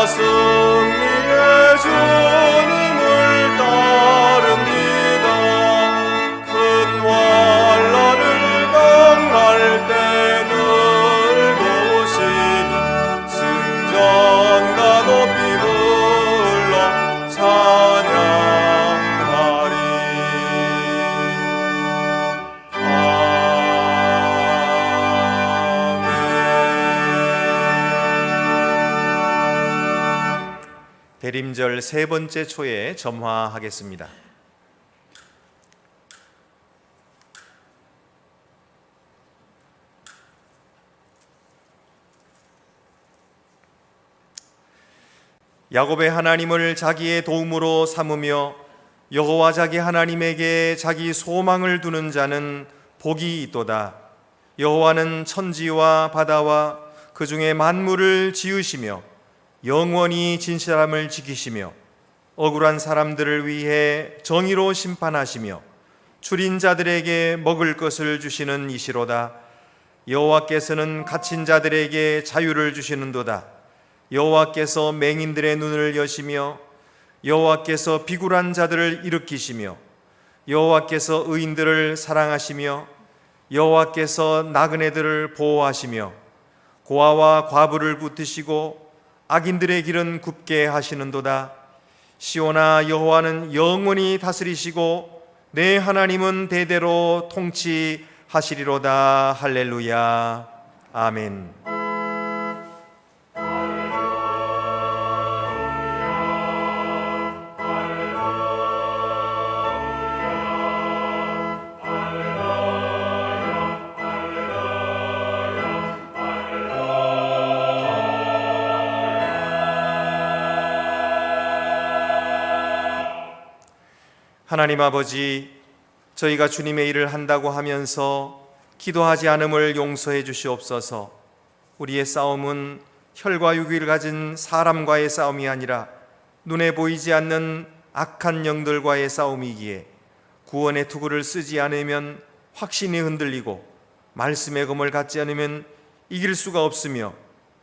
승리의 주님을 따릅니다. 큰 환난을 당할 때 늘 도우시니 승전가 높이 불러 찬양하리. 대림절 세 번째 초에 점화하겠습니다. 야곱의 하나님을 자기의 도움으로 삼으며 여호와 자기 하나님에게 자기 소망을 두는 자는 복이 있도다. 여호와는 천지와 바다와 그 중에 만물을 지으시며 영원히 진실함을 지키시며 억울한 사람들을 위해 정의로 심판하시며 줄인 자들에게 먹을 것을 주시는 이시로다. 여호와께서는 갇힌 자들에게 자유를 주시는도다. 여호와께서 맹인들의 눈을 여시며 여호와께서 비굴한 자들을 일으키시며 여호와께서 의인들을 사랑하시며 여호와께서 나그네들을 보호하시며 고아와 과부를 붙드시고 악인들의 길은 굽게 하시는도다. 시온아, 여호와는 영원히 다스리시고 내 하나님은 대대로 통치하시리로다. 할렐루야. 아멘. 하나님 아버지, 저희가 주님의 일을 한다고 하면서 기도하지 않음을 용서해 주시옵소서. 우리의 싸움은 혈과 육을 가진 사람과의 싸움이 아니라 눈에 보이지 않는 악한 영들과의 싸움이기에 구원의 투구를 쓰지 않으면 확신이 흔들리고 말씀의 검을 갖지 않으면 이길 수가 없으며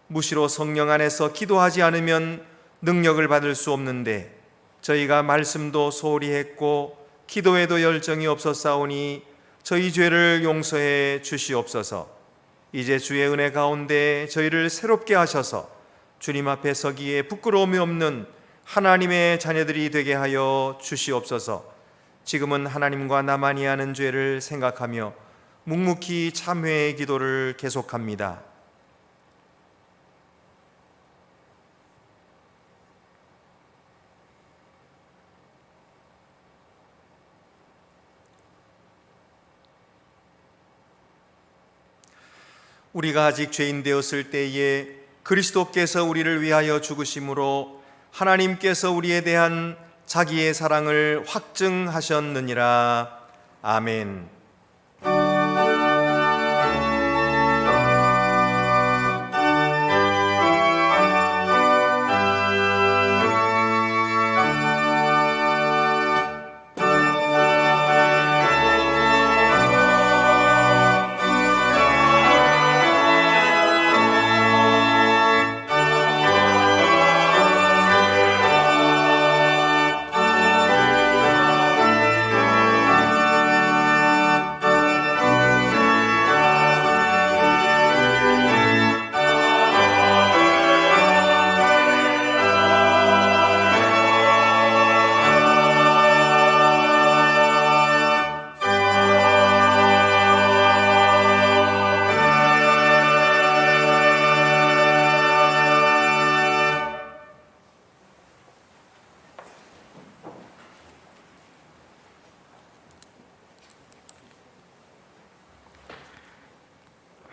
무시로 성령 안에서 기도하지 않으면 능력을 받을 수 없는데 저희가 말씀도 소홀히 했고 기도에도 열정이 없었사오니 저희 죄를 용서해 주시옵소서. 이제 주의 은혜 가운데 저희를 새롭게 하셔서 주님 앞에 서기에 부끄러움이 없는 하나님의 자녀들이 되게 하여 주시옵소서. 지금은 하나님과 나만이 하는 죄를 생각하며 묵묵히 참회의 기도를 계속합니다. 우리가 아직 죄인 되었을 때에 그리스도께서 우리를 위하여 죽으심으로 하나님께서 우리에 대한 자기의 사랑을 확증하셨느니라. 아멘.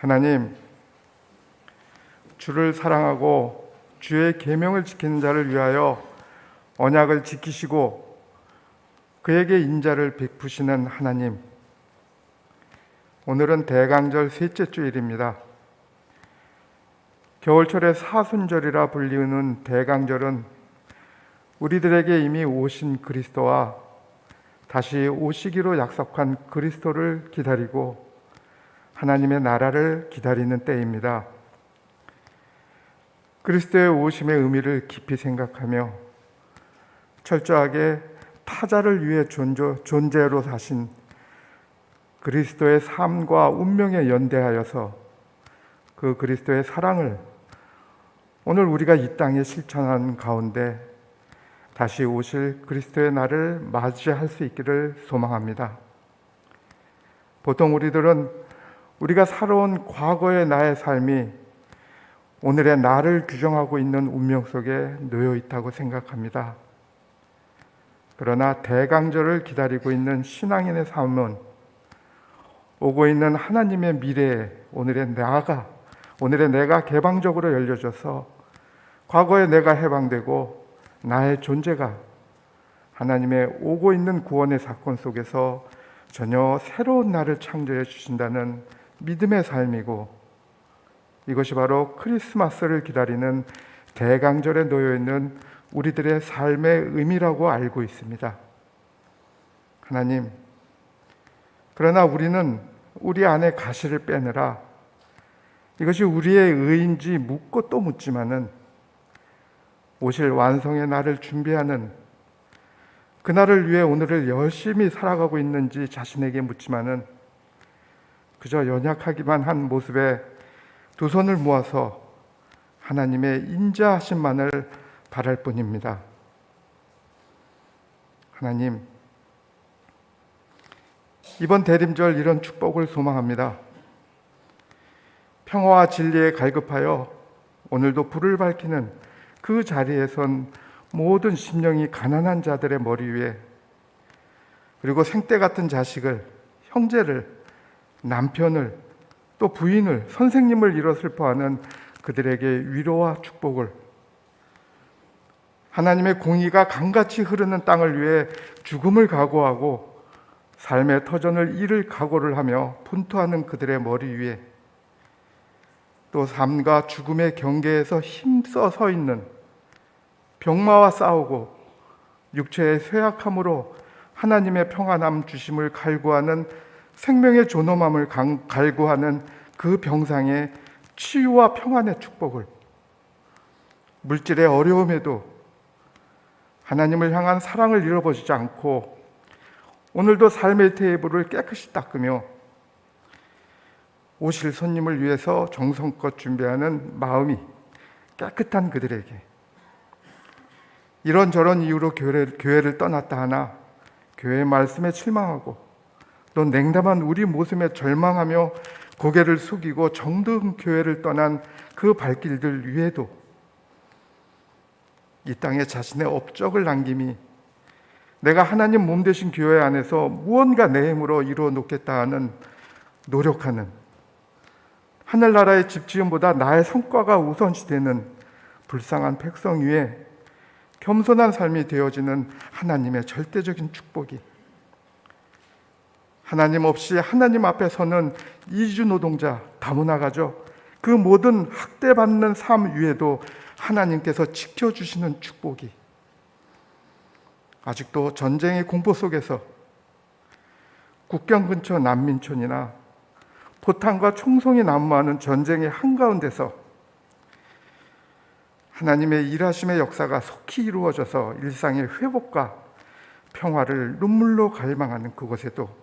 하나님, 주를 사랑하고 주의 계명을 지키는 자를 위하여 언약을 지키시고 그에게 인자를 베푸시는 하나님, 오늘은 대강절 셋째 주일입니다. 겨울철의 사순절이라 불리우는 대강절은 우리들에게 이미 오신 그리스도와 다시 오시기로 약속한 그리스도를 기다리고 하나님의 나라를 기다리는 때입니다. 그리스도의 오심의 의미를 깊이 생각하며 철저하게 타자를 위해 존재로 사신 그리스도의 삶과 운명에 연대하여서 그 그리스도의 사랑을 오늘 우리가 이 땅에 실천하는 가운데 다시 오실 그리스도의 날을 맞이할 수 있기를 소망합니다. 보통 우리들은 우리가 살아온 과거의 나의 삶이 오늘의 나를 규정하고 있는 운명 속에 놓여 있다고 생각합니다. 그러나 대강절을 기다리고 있는 신앙인의 삶은 오고 있는 하나님의 미래에 오늘의 내가 개방적으로 열려져서 과거의 내가 해방되고 나의 존재가 하나님의 오고 있는 구원의 사건 속에서 전혀 새로운 나를 창조해 주신다는 믿음의 삶이고, 이것이 바로 크리스마스를 기다리는 대강절에 놓여 있는 우리들의 삶의 의미라고 알고 있습니다. 하나님, 그러나 우리는 우리 안에 가시를 빼느라 이것이 우리의 의인지 묻고 또 묻지만은 오실 완성의 날을 준비하는 그날을 위해 오늘을 열심히 살아가고 있는지 자신에게 묻지만은 그저 연약하기만 한 모습에 두 손을 모아서 하나님의 인자하심만을 바랄 뿐입니다. 하나님, 이번 대림절 이런 축복을 소망합니다. 평화와 진리에 갈급하여 오늘도 불을 밝히는 그 자리에 선 모든 심령이 가난한 자들의 머리 위에, 그리고 생떼 같은 자식을, 형제를, 남편을, 또 부인을, 선생님을 잃어 슬퍼하는 그들에게 위로와 축복을, 하나님의 공의가 강같이 흐르는 땅을 위해 죽음을 각오하고 삶의 터전을 잃을 각오를 하며 분투하는 그들의 머리 위에, 또 삶과 죽음의 경계에서 힘써 서 있는, 병마와 싸우고 육체의 쇠약함으로 하나님의 평안함 주심을 갈구하는, 생명의 존엄함을 갈구하는 그 병상의 치유와 평안의 축복을, 물질의 어려움에도 하나님을 향한 사랑을 잃어버리지 않고 오늘도 삶의 테이블을 깨끗이 닦으며 오실 손님을 위해서 정성껏 준비하는 마음이 깨끗한 그들에게, 이런저런 이유로 교회를 떠났다 하나 교회의 말씀에 실망하고 또 냉담한 우리 모습에 절망하며 고개를 숙이고 정든 교회를 떠난 그 발길들 위에도 이 땅에 자신의 업적을 남김이 내가 하나님 몸 되신 교회 안에서 무언가 내 힘으로 이루어 놓겠다 하는 노력하는, 하늘나라의 집지음보다 나의 성과가 우선시되는 불쌍한 백성 위에 겸손한 삶이 되어지는 하나님의 절대적인 축복이, 하나님 없이 하나님 앞에 서는 이주 노동자, 다문화 가족, 그 모든 학대받는 삶 위에도 하나님께서 지켜주시는 축복이, 아직도 전쟁의 공포 속에서 국경 근처 난민촌이나 포탄과 총성이 난무하는 전쟁의 한가운데서 하나님의 일하심의 역사가 속히 이루어져서 일상의 회복과 평화를 눈물로 갈망하는 그곳에도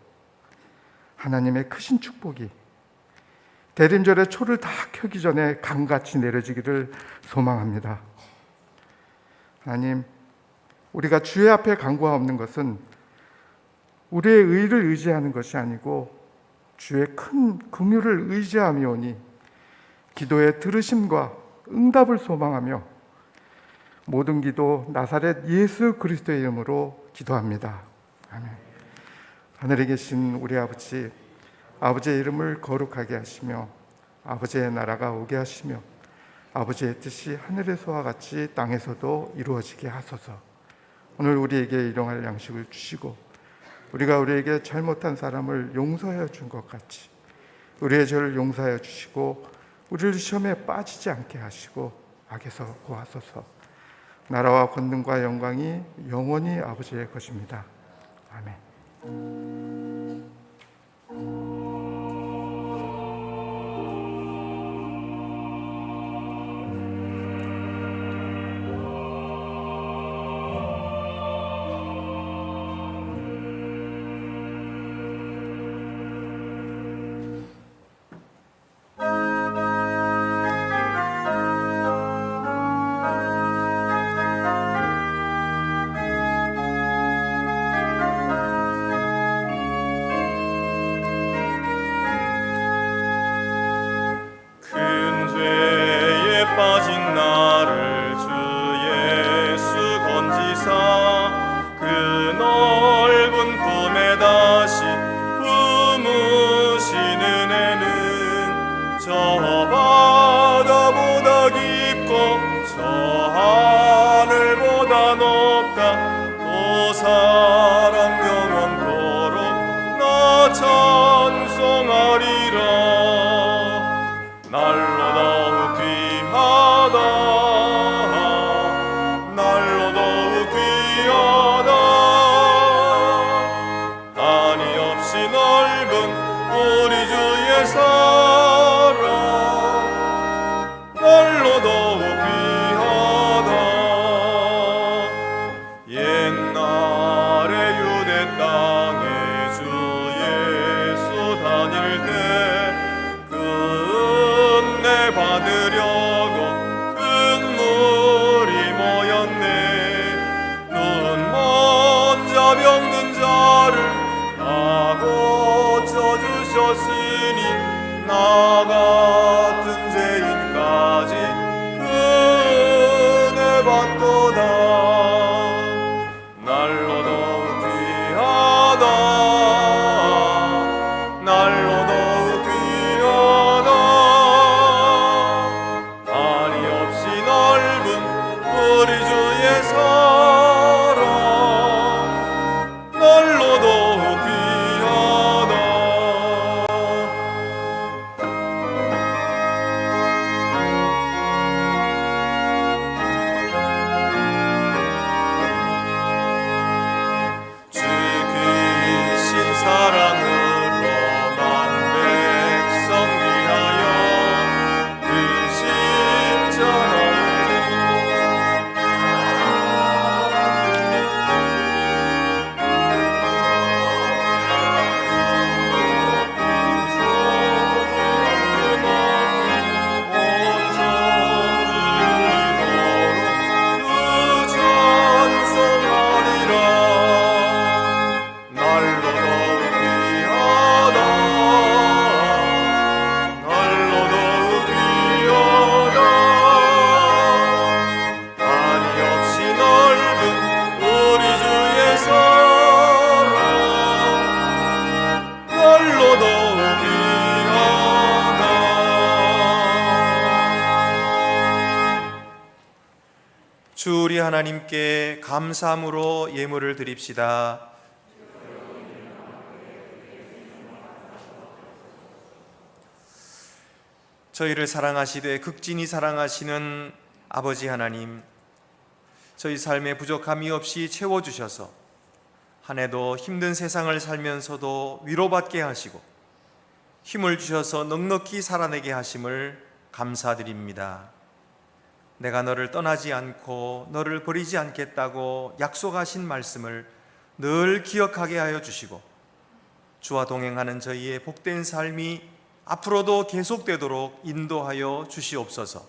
하나님의 크신 축복이 대림절의 초를 다 켜기 전에 강같이 내려지기를 소망합니다. 하나님, 우리가 주의 앞에 간구하옵는 것은 우리의 의를 의지하는 것이 아니고 주의 큰 긍휼을 의지하며오니 기도의 들으심과 응답을 소망하며 모든 기도 나사렛 예수 그리스도의 이름으로 기도합니다. 아멘. 하늘에 계신 우리 아버지, 아버지의 이름을 거룩하게 하시며 아버지의 나라가 오게 하시며 아버지의 뜻이 하늘에서와 같이 땅에서도 이루어지게 하소서. 오늘 우리에게 일용할 양식을 주시고 우리가 우리에게 잘못한 사람을 용서하여 준 것 같이 우리의 죄를 용서하여 주시고 우리를 시험에 빠지지 않게 하시고 악에서 구하소서. 나라와 권능과 영광이 영원히 아버지의 것입니다. 아멘. 큰 죄에 빠진 나를 주 예수 건지사 그 넓은 품에 다시 품으신 은혜는 저 바다보다 깊고 저 하늘보다 높다. 또 사랑 영원토록 나 찬송하리라. 날로 더욱 귀하다. 날로 더욱 귀하다. 한이 없이 넓은 우리 주의 사랑. 날로 더욱 귀하다. 옛날에 유대 땅에 주 예수 다닐 때 받으려고 큰 물이 모였네. 눈 먼저 병든 자를 다 고쳐주셨으니 나 같은 죄인까지 은혜 받도다. 날로 더욱 귀하다. 날로 더욱 귀하다. 우리 주의 사랑. 날로 더욱 귀하다. 주 크신 사랑으로 만 백성 위하여 그 십자가에 주 우리 하나님께 감사함으로 예물을 드립시다. 저희를 사랑하시되 극진히 사랑하시는 아버지 하나님, 저희 삶에 부족함이 없이 채워주셔서 한 해도 힘든 세상을 살면서도 위로받게 하시고 힘을 주셔서 넉넉히 살아내게 하심을 감사드립니다. 내가 너를 떠나지 않고 너를 버리지 않겠다고 약속하신 말씀을 늘 기억하게 하여 주시고 주와 동행하는 저희의 복된 삶이 앞으로도 계속되도록 인도하여 주시옵소서.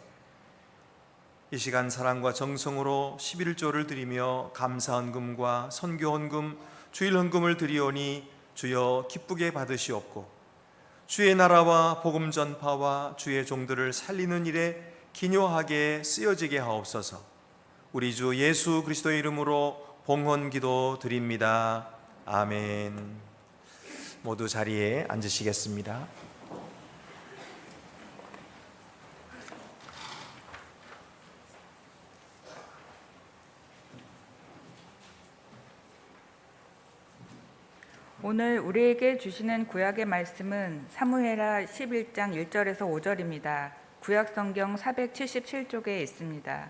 이 시간 사랑과 정성으로 11조를 드리며 감사헌금과 선교헌금, 주일헌금을 드리오니 주여 기쁘게 받으시옵고 주의 나라와 복음 전파와 주의 종들을 살리는 일에 기묘하게 쓰여지게 하옵소서. 우리 주 예수 그리스도의 이름으로 봉헌기도 드립니다. 아멘. 모두 자리에 앉으시겠습니다. 오늘 우리에게 주시는 구약의 말씀은 사무엘하 11장 1절에서 5절입니다. 구약 성경 477쪽에 있습니다.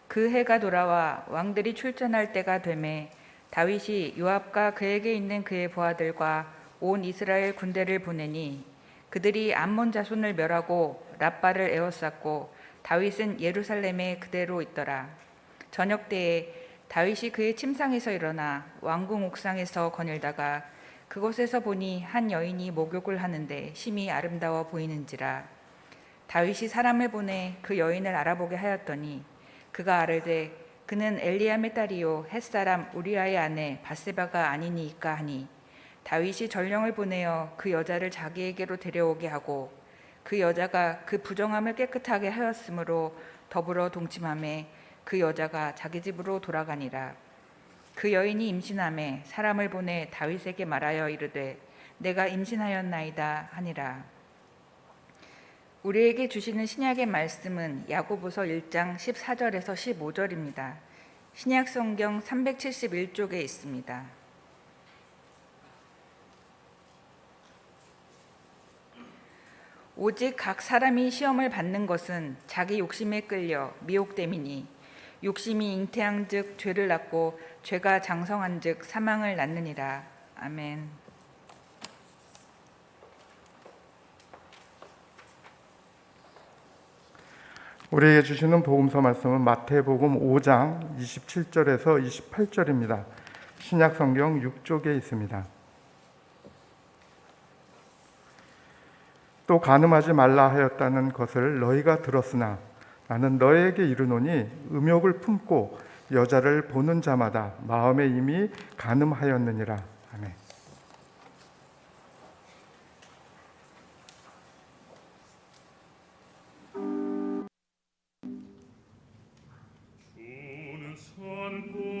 그 해가 돌아와 왕들이 출전할 때가 되매 다윗이 요압과 그에게 있는 그의 부하들과 온 이스라엘 군대를 보내니 그들이 암몬 자손을 멸하고 랍바를 에워쌌고 다윗은 예루살렘에 그대로 있더라. 저녁 때에 다윗이 그의 침상에서 일어나 왕궁 옥상에서 거닐다가 그곳에서 보니 한 여인이 목욕을 하는데 심히 아름다워 보이는지라. 다윗이 사람을 보내 그 여인을 알아보게 하였더니 그가 아뢰되 그는 엘리암의 딸이요 햇사람 우리아의 아내 바세바가 아니니이까 하니 다윗이 전령을 보내어 그 여자를 자기에게로 데려오게 하고 그 여자가 그 부정함을 깨끗하게 하였으므로 더불어 동침하매 그 여자가 자기 집으로 돌아가니라. 그 여인이 임신하매 사람을 보내 다윗에게 말하여 이르되 내가 임신하였나이다 하니라. 우리에게 주시는 신약의 말씀은 야고보서 1장 14절에서 15절입니다. 신약 성경 371쪽에 있습니다. 오직 각 사람이 시험을 받는 것은 자기 욕심에 끌려 미혹됨이니 욕심이 잉태한즉 죄를 낳고 죄가 장성한즉 사망을 낳느니라. 아멘. 우리에게 주시는 복음서 말씀은 마태복음 5장 27절에서 28절입니다. 신약 성경 6쪽에 있습니다. 또 간음하지 말라 하였다는 것을 너희가 들었으나 나는 너희에게 이르노니 음욕을 품고 여자를 보는 자마다 마음에 이미 간음하였느니라. 아멘. 산골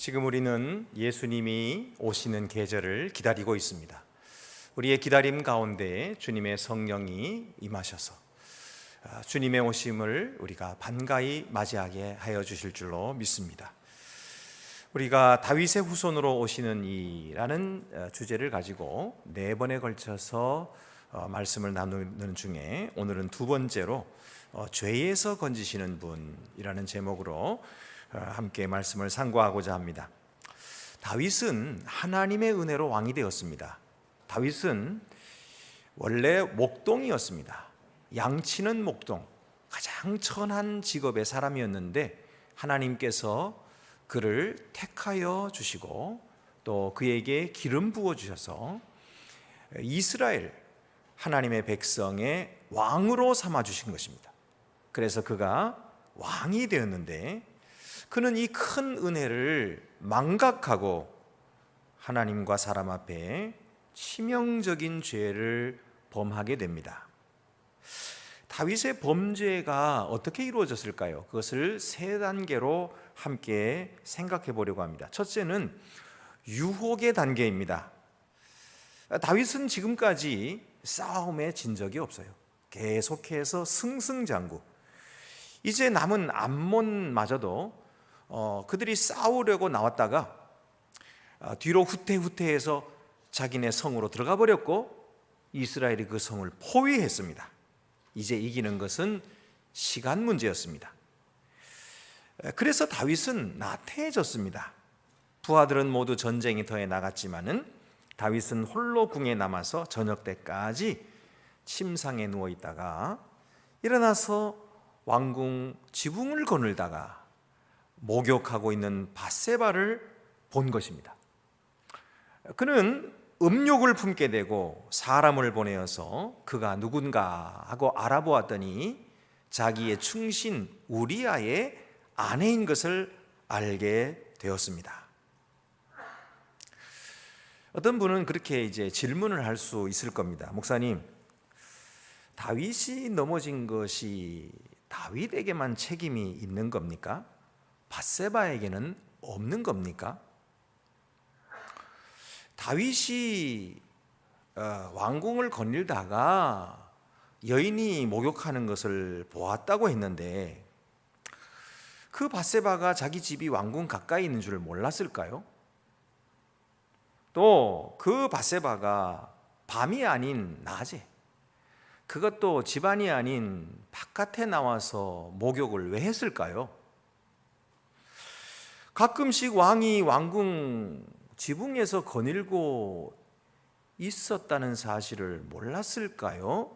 지금 우리는 예수님이 오시는 계절을 기다리고 있습니다. 우리의 기다림 가운데 주님의 성령이 임하셔서 주님의 오심을 우리가 반가이 맞이하게 하여 주실 줄로 믿습니다. 우리가 다윗의 후손으로 오시는 이라는 주제를 가지고 4번에 걸쳐서 말씀을 나누는 중에 오늘은 2번째로 죄에서 건지시는 분이라는 제목으로 함께 말씀을 상고하고자 합니다. 다윗은 하나님의 은혜로 왕이 되었습니다. 다윗은 원래 목동이었습니다. 양치는 목동, 가장 천한 직업의 사람이었는데 하나님께서 그를 택하여 주시고 또 그에게 기름 부어 주셔서 이스라엘 하나님의 백성의 왕으로 삼아 주신 것입니다. 그래서 그가 왕이 되었는데 그는 이 큰 은혜를 망각하고 하나님과 사람 앞에 치명적인 죄를 범하게 됩니다. 다윗의 범죄가 어떻게 이루어졌을까요? 그것을 3단계로 함께 생각해 보려고 합니다. 첫째는 유혹의 단계입니다. 다윗은 지금까지 싸움에 진 적이 없어요. 계속해서 승승장구. 이제 남은 암몬마저도 그들이 싸우려고 나왔다가 뒤로 후퇴해서 자기네 성으로 들어가 버렸고 이스라엘이 그 성을 포위했습니다. 이제 이기는 것은 시간 문제였습니다. 그래서 다윗은 나태해졌습니다. 부하들은 모두 전쟁에 더해 나갔지만은 다윗은 홀로 궁에 남아서 저녁 때까지 침상에 누워 있다가 일어나서 왕궁 지붕을 거닐다가 목욕하고 있는 밧세바를 본 것입니다. 그는 음욕을 품게 되고 사람을 보내어서 그가 누군가 하고 알아보았더니 자기의 충신 우리아의 아내인 것을 알게 되었습니다. 어떤 분은 그렇게 이제 질문을 할 수 있을 겁니다. 목사님, 다윗이 넘어진 것이 다윗에게만 책임이 있는 겁니까? 밧세바에게는 없는 겁니까? 다윗이 왕궁을 거닐다가 여인이 목욕하는 것을 보았다고 했는데 그 밧세바가 자기 집이 왕궁 가까이 있는 줄 몰랐을까요? 또 그 밧세바가 밤이 아닌 낮에, 그것도 집안이 아닌 바깥에 나와서 목욕을 왜 했을까요? 가끔씩 왕이 왕궁 지붕에서 거닐고 있었다는 사실을 몰랐을까요?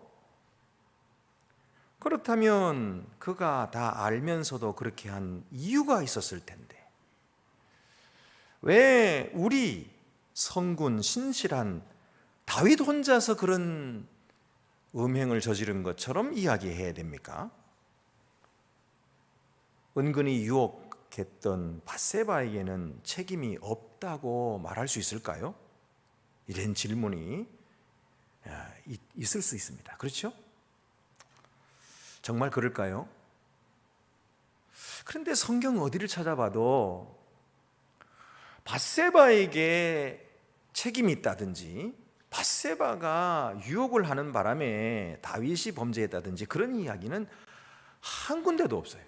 그렇다면 그가 다 알면서도 그렇게 한 이유가 있었을 텐데 왜 우리 성군 신실한 다윗 혼자서 그런 음행을 저지른 것처럼 이야기해야 됩니까? 은근히 유혹했던 밧세바에게는 책임이 없다고 말할 수 있을까요? 이런 질문이 있을 수 있습니다. 그렇죠? 정말 그럴까요? 그런데 성경 어디를 찾아봐도 밧세바에게 책임이 있다든지 밧세바가 유혹을 하는 바람에 다윗이 범죄했다든지 그런 이야기는 한 군데도 없어요.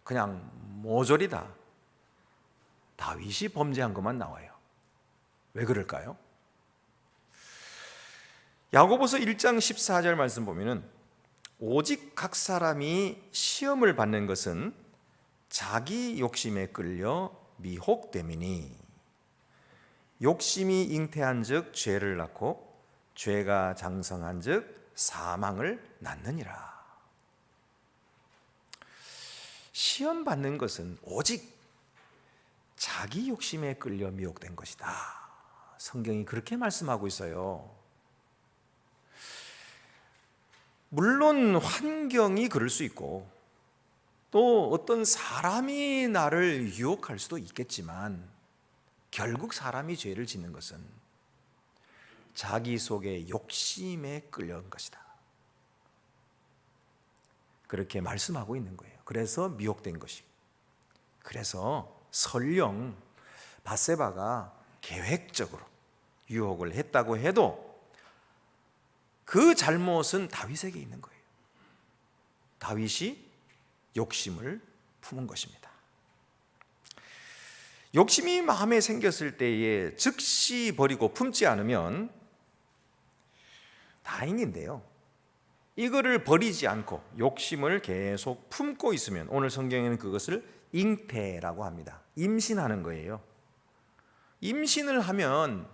그냥 모조리 다 다윗이 범죄한 것만 나와요. 왜 그럴까요? 야고보서 1장 14절 말씀 보면은 오직 각 사람이 시험을 받는 것은 자기 욕심에 끌려 미혹됨이니 욕심이 잉태한즉 죄를 낳고 죄가 장성한즉 사망을 낳느니라. 시험 받는 것은 오직 자기 욕심에 끌려 미혹된 것이다. 성경이 그렇게 말씀하고 있어요. 물론 환경이 그럴 수 있고 또 어떤 사람이 나를 유혹할 수도 있겠지만 결국 사람이 죄를 짓는 것은 자기 속의 욕심에 끌려온 것이다. 그렇게 말씀하고 있는 거예요. 그래서 미혹된 것이. 그래서 설령 밧세바가 계획적으로 유혹을 했다고 해도 그 잘못은 다윗에게 있는 거예요. 다윗이 욕심을 품은 것입니다. 욕심이 마음에 생겼을 때에 즉시 버리고 품지 않으면 다행인데요, 이거를 버리지 않고 욕심을 계속 품고 있으면 오늘 성경에는 그것을 잉태라고 합니다. 임신하는 거예요. 임신을 하면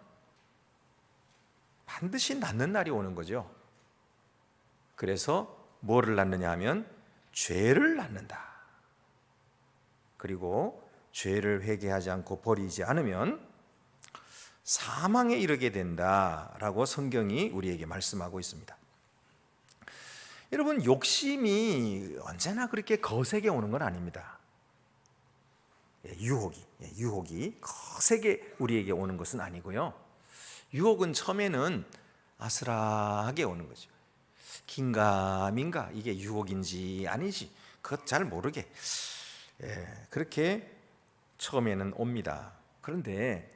반드시 낳는 날이 오는 거죠. 그래서 뭐를 낳느냐 하면 죄를 낳는다. 그리고 죄를 회개하지 않고 버리지 않으면 사망에 이르게 된다라고 성경이 우리에게 말씀하고 있습니다. 여러분, 욕심이 언제나 그렇게 거세게 오는 건 아닙니다. 유혹이 거세게 우리에게 오는 것은 아니고요. 유혹은 처음에는 아슬하게 오는 거죠. 긴가민가 이게 유혹인지 아니지 그것 잘 모르게 그렇게 처음에는 옵니다. 그런데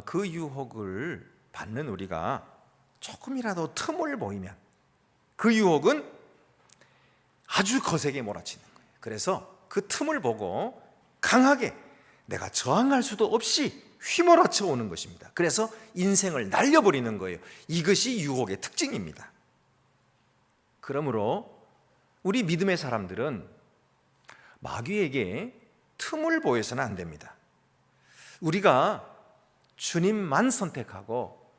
그 유혹을 받는 우리가 조금이라도 틈을 보이면 그 유혹은 아주 거세게 몰아치는 거예요. 그래서 그 틈을 보고 강하게 내가 저항할 수도 없이 휘몰아쳐 오는 것입니다. 그래서 인생을 날려버리는 거예요. 이것이 유혹의 특징입니다. 그러므로 우리 믿음의 사람들은 마귀에게 틈을 보여서는 안 됩니다. 우리가 주님만 선택하고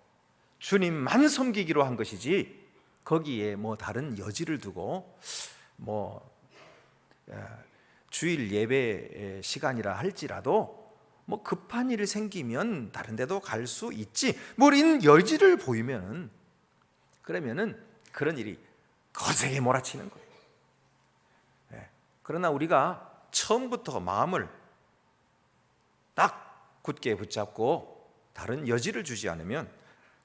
주님만 섬기기로 한 것이지 거기에 뭐 다른 여지를 두고 주일 예배 시간이라 할지라도 뭐 급한 일이 생기면 다른 데도 갈 수 있지 뭐 이런 여지를 보이면 그러면은 그런 일이 거세게 몰아치는 거예요. 그러나 우리가 처음부터 마음을 딱 굳게 붙잡고 다른 여지를 주지 않으면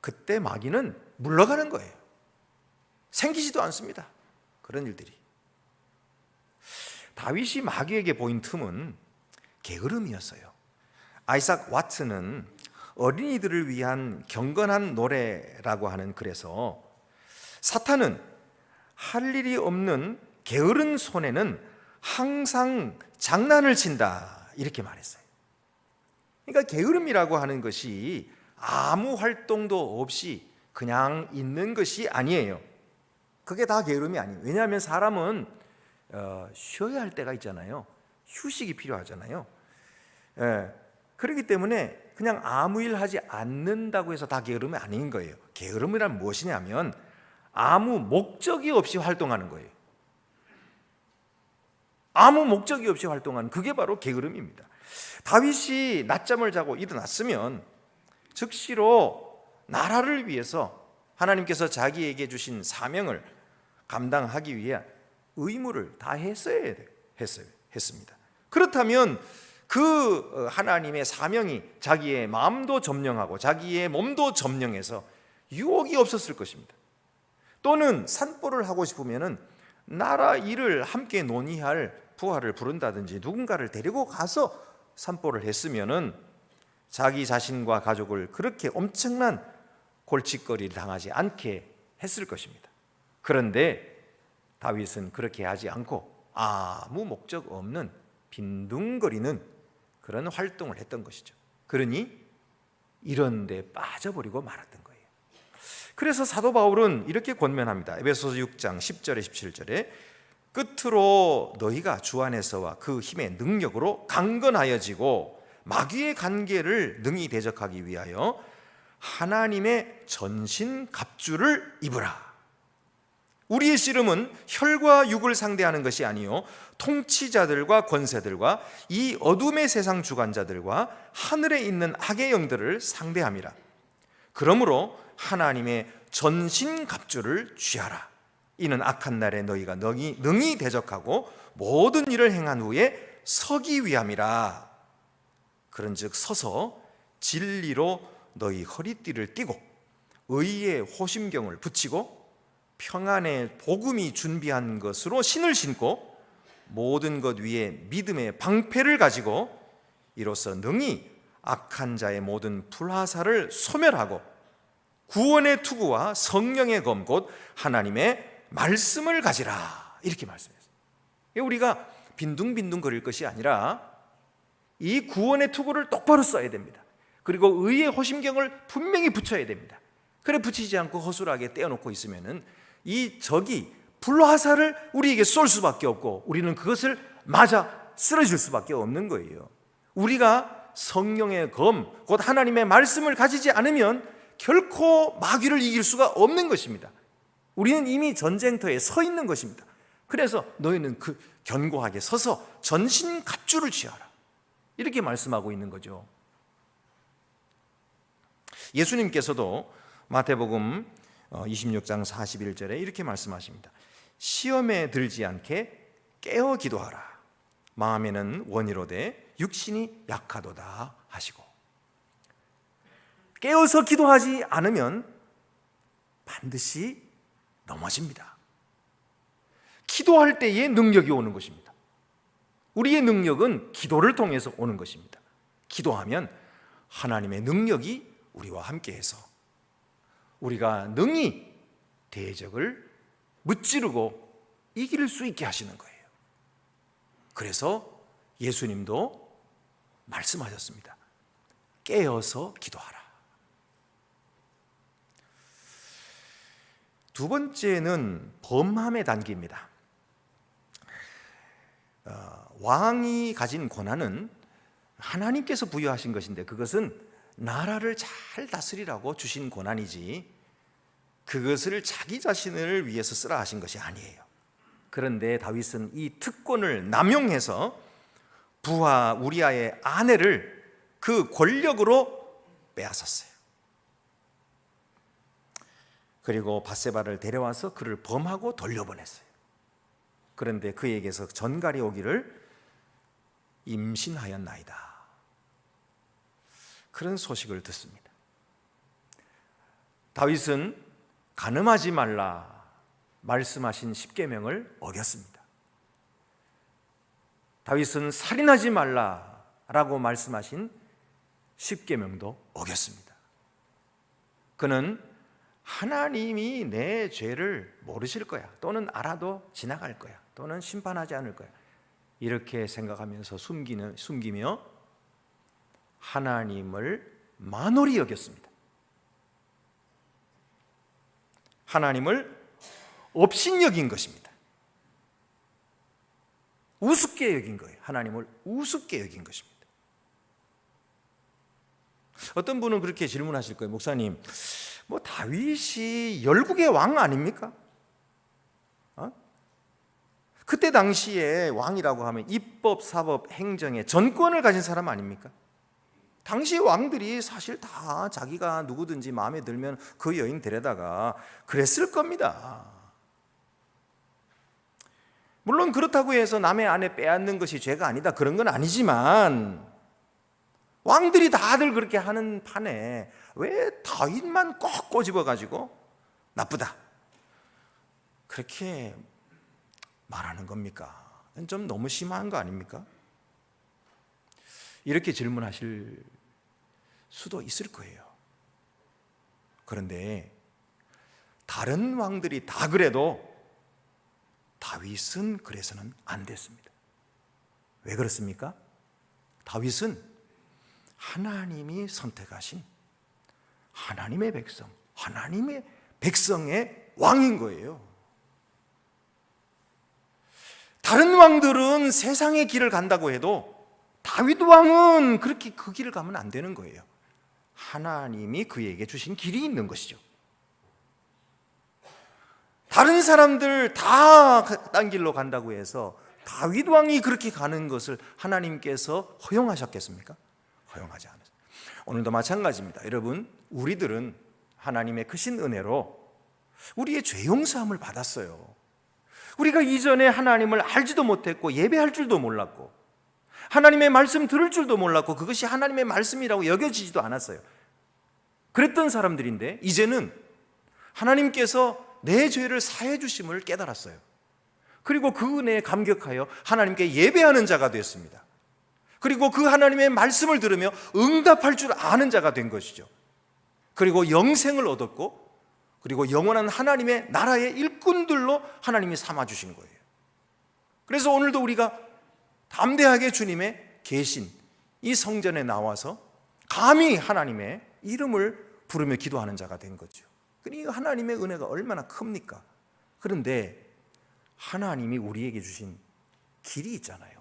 그때 마귀는 물러가는 거예요. 생기지도 않습니다. 그런 일들이. 다윗이 마귀에게 보인 틈은 게으름이었어요. 아이삭 와트는 어린이들을 위한 경건한 노래라고 하는 글에서 사탄은 할 일이 없는 게으른 손에는 항상 장난을 친다 이렇게 말했어요. 그러니까 게으름이라고 하는 것이 아무 활동도 없이 그냥 있는 것이 아니에요. 그게 다 게으름이 아니에요. 왜냐하면 사람은 쉬어야 할 때가 있잖아요. 휴식이 필요하잖아요. 그렇기 때문에 그냥 아무 일 하지 않는다고 해서 다 게으름이 아닌 거예요. 게으름이란 무엇이냐면 아무 목적이 없이 활동하는 거예요. 아무 목적이 없이 활동하는 그게 바로 게으름입니다. 다윗이 낮잠을 자고 일어났으면 즉시로 나라를 위해서 하나님께서 자기에게 주신 사명을 감당하기 위해 의무를 다했어야 했습니다. 그렇다면 그 하나님의 사명이 자기의 마음도 점령하고 자기의 몸도 점령해서 유혹이 없었을 것입니다. 또는 산보를 하고 싶으면 나라 일을 함께 논의할 부하를 부른다든지 누군가를 데리고 가서 산보를 했으면 자기 자신과 가족을 그렇게 엄청난 골칫거리를 당하지 않게 했을 것입니다. 그런데 다윗은 그렇게 하지 않고 아무 목적 없는 빈둥거리는 그런 활동을 했던 것이죠. 그러니 이런 데 빠져버리고 말았던 거예요. 그래서 사도 바울은 이렇게 권면합니다. 에베소서 6장 10절에 17절에 끝으로 너희가 주 안에서와 그 힘의 능력으로 강건하여지고 마귀의 관계를 능히 대적하기 위하여 하나님의 전신 갑주를 입으라. 우리의 씨름은 혈과 육을 상대하는 것이 아니요 통치자들과 권세들과 이 어둠의 세상 주관자들과 하늘에 있는 악의 영들을 상대함이라. 그러므로 하나님의 전신 갑주를 취하라. 이는 악한 날에 너희가 능히 대적하고 모든 일을 행한 후에 서기 위함이라. 그런즉 서서 진리로 너희 허리띠를 띠고 의의 호심경을 붙이고 평안의 복음이 준비한 것으로 신을 신고 모든 것 위에 믿음의 방패를 가지고 이로써 능히 악한 자의 모든 불화살을 소멸하고 구원의 투구와 성령의 검 곧 하나님의 말씀을 가지라, 이렇게 말씀했어요. 우리가 빈둥빈둥 거릴 것이 아니라 이 구원의 투구를 똑바로 써야 됩니다. 그리고 의의 호심경을 분명히 붙여야 됩니다. 그래 붙이지 않고 허술하게 떼어놓고 있으면은 이 적이 불화살을 우리에게 쏠 수밖에 없고 우리는 그것을 맞아 쓰러질 수밖에 없는 거예요. 우리가 성령의 검, 곧 하나님의 말씀을 가지지 않으면 결코 마귀를 이길 수가 없는 것입니다. 우리는 이미 전쟁터에 서 있는 것입니다. 그래서 너희는 그 견고하게 서서 전신갑주를 취하라, 이렇게 말씀하고 있는 거죠. 예수님께서도 마태복음 26장 41절에 이렇게 말씀하십니다. 시험에 들지 않게 깨어 기도하라. 마음에는 원이로되 육신이 약하도다 하시고, 깨어서 기도하지 않으면 반드시 넘어집니다. 기도할 때에 능력이 오는 것입니다. 우리의 능력은 기도를 통해서 오는 것입니다. 기도하면 하나님의 능력이 우리와 함께해서 우리가 능히 대적을 무찌르고 이길 수 있게 하시는 거예요. 그래서 예수님도 말씀하셨습니다. 깨어서 기도하라. 두 번째는 범함의 단계입니다. 왕이 가진 권한은 하나님께서 부여하신 것인데 그것은 나라를 잘 다스리라고 주신 권한이지 그것을 자기 자신을 위해서 쓰라 하신 것이 아니에요. 그런데 다윗은 이 특권을 남용해서 부하 우리아의 아내를 그 권력으로 빼앗았어요. 그리고 밧세바를 데려와서 그를 범하고 돌려보냈어요. 그런데 그에게서 전갈이 오기를 임신하였나이다, 그런 소식을 듣습니다. 다윗은 간음하지 말라 말씀하신 십계명을 어겼습니다. 다윗은 살인하지 말라라고 말씀하신 십계명도 어겼습니다. 그는 하나님이 내 죄를 모르실 거야, 또는 알아도 지나갈 거야, 또는 심판하지 않을 거야, 이렇게 생각하면서 숨기며 하나님을 만홀히 여겼습니다. 하나님을 업신여긴 것입니다. 우습게 여긴 거예요. 하나님을 우습게 여긴 것입니다. 어떤 분은 그렇게 질문하실 거예요. 목사님, 뭐 다윗이 열국의 왕 아닙니까? 그때 당시에 왕이라고 하면 입법, 사법, 행정의 전권을 가진 사람 아닙니까? 당시 왕들이 사실 다 자기가 누구든지 마음에 들면 그 여인 데려다가 그랬을 겁니다. 물론 그렇다고 해서 남의 아내 빼앗는 것이 죄가 아니다, 그런 건 아니지만 왕들이 다들 그렇게 하는 판에 왜 다윗만 꼭 꼬집어가지고 나쁘다 그렇게 말하는 겁니까? 좀 너무 심한 거 아닙니까? 이렇게 질문하실 수도 있을 거예요. 그런데 다른 왕들이 다 그래도 다윗은 그래서는 안 됐습니다. 왜 그렇습니까? 다윗은 하나님이 선택하신 하나님의 백성, 하나님의 백성의 왕인 거예요. 다른 왕들은 세상의 길을 간다고 해도 다윗 왕은 그렇게 그 길을 가면 안 되는 거예요. 하나님이 그에게 주신 길이 있는 것이죠. 다른 사람들 다 딴 길로 간다고 해서 다윗 왕이 그렇게 가는 것을 하나님께서 허용하셨겠습니까? 허용하지 않았어요. 오늘도 마찬가지입니다. 여러분, 우리들은 하나님의 크신 은혜로 우리의 죄 용서함을 받았어요. 우리가 이전에 하나님을 알지도 못했고 예배할 줄도 몰랐고 하나님의 말씀 들을 줄도 몰랐고 그것이 하나님의 말씀이라고 여겨지지도 않았어요. 그랬던 사람들인데 이제는 하나님께서 내 죄를 사해 주심을 깨달았어요. 그리고 그 은혜에 감격하여 하나님께 예배하는 자가 되었습니다. 그리고 그 하나님의 말씀을 들으며 응답할 줄 아는 자가 된 것이죠. 그리고 영생을 얻었고, 그리고 영원한 하나님의 나라의 일꾼들로 하나님이 삼아주신 거예요. 그래서 오늘도 우리가 담대하게 주님의 계신 이 성전에 나와서 감히 하나님의 이름을 부르며 기도하는 자가 된 거죠. 그러니까 하나님의 은혜가 얼마나 큽니까? 그런데 하나님이 우리에게 주신 길이 있잖아요.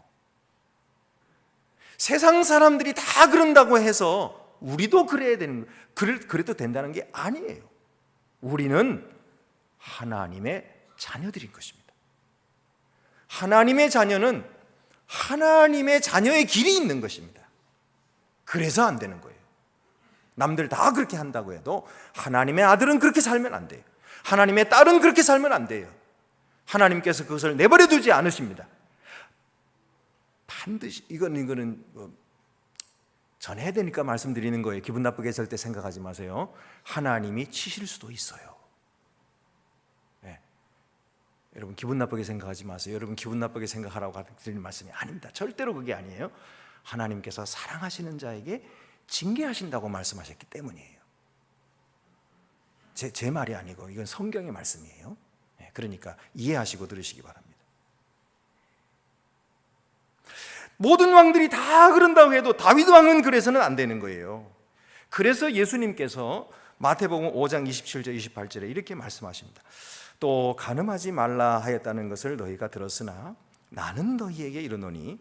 세상 사람들이 다 그런다고 해서 우리도 그래도 된다는 게 아니에요. 우리는 하나님의 자녀들인 것입니다. 하나님의 자녀는 하나님의 자녀의 길이 있는 것입니다. 그래서 안 되는 거예요. 남들 다 그렇게 한다고 해도 하나님의 아들은 그렇게 살면 안 돼요. 하나님의 딸은 그렇게 살면 안 돼요. 하나님께서 그것을 내버려 두지 않으십니다. 반드시 이거는 전해야 되니까 말씀드리는 거예요. 기분 나쁘게 절대 생각하지 마세요. 하나님이 치실 수도 있어요. 네. 여러분 기분 나쁘게 생각하지 마세요. 여러분 기분 나쁘게 생각하라고 드리는 말씀이 아닙니다. 절대로 그게 아니에요. 하나님께서 사랑하시는 자에게 징계하신다고 말씀하셨기 때문이에요. 제 말이 아니고 이건 성경의 말씀이에요. 네. 그러니까 이해하시고 들으시기 바랍니다. 모든 왕들이 다 그런다고 해도 다윗 왕은 그래서는 안 되는 거예요. 그래서 예수님께서 마태복음 5장 27절 28절에 이렇게 말씀하십니다. 또 간음하지 말라 하였다는 것을 너희가 들었으나 나는 너희에게 이르노니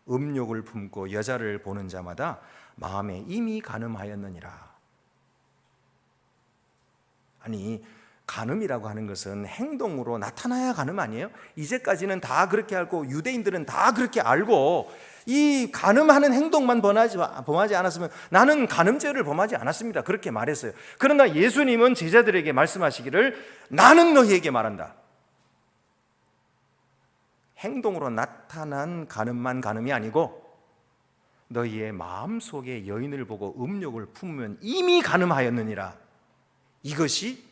음욕을 품고 여자를 보는 자마다 마음에 이미 간음하였느니라. 아니, 간음이라고 하는 것은 행동으로 나타나야 간음 아니에요? 이제까지는 다 그렇게 알고 유대인들은 다 그렇게 알고 이 간음하는 행동만 범하지 않았으면 나는 간음죄를 범하지 않았습니다. 그렇게 말했어요. 그러나 예수님은 제자들에게 말씀하시기를 나는 너희에게 말한다. 행동으로 나타난 간음만 간음이 아니고 너희의 마음속에 여인을 보고 음욕을 품으면 이미 간음하였느니라. 이것이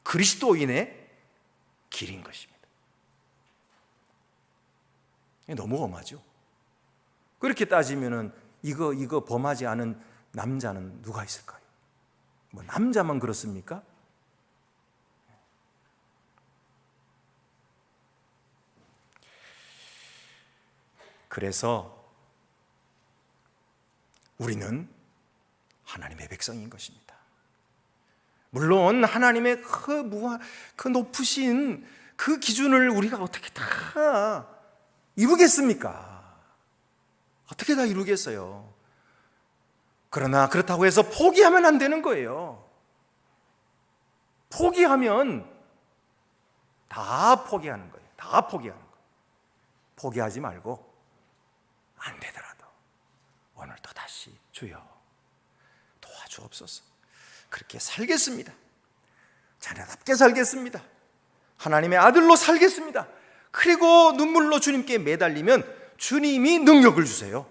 그리스도인의 길인 것입니다. 너무 엄하죠. 그렇게 따지면은 이거 범하지 않은 남자는 누가 있을까요? 뭐 남자만 그렇습니까? 그래서 우리는 하나님의 백성인 것입니다. 물론 하나님의 그 높으신 그 기준을 우리가 어떻게 다 이루겠습니까? 어떻게 다 이루겠어요? 그러나 그렇다고 해서 포기하면 안 되는 거예요. 포기하면 다 포기하는 거예요. 다 포기하는 거예요. 포기하지 말고 안 되더라도 오늘 또 다시 주여 도와주옵소서. 그렇게 살겠습니다. 자녀답게 살겠습니다. 하나님의 아들로 살겠습니다. 그리고 눈물로 주님께 매달리면 주님이 능력을 주세요.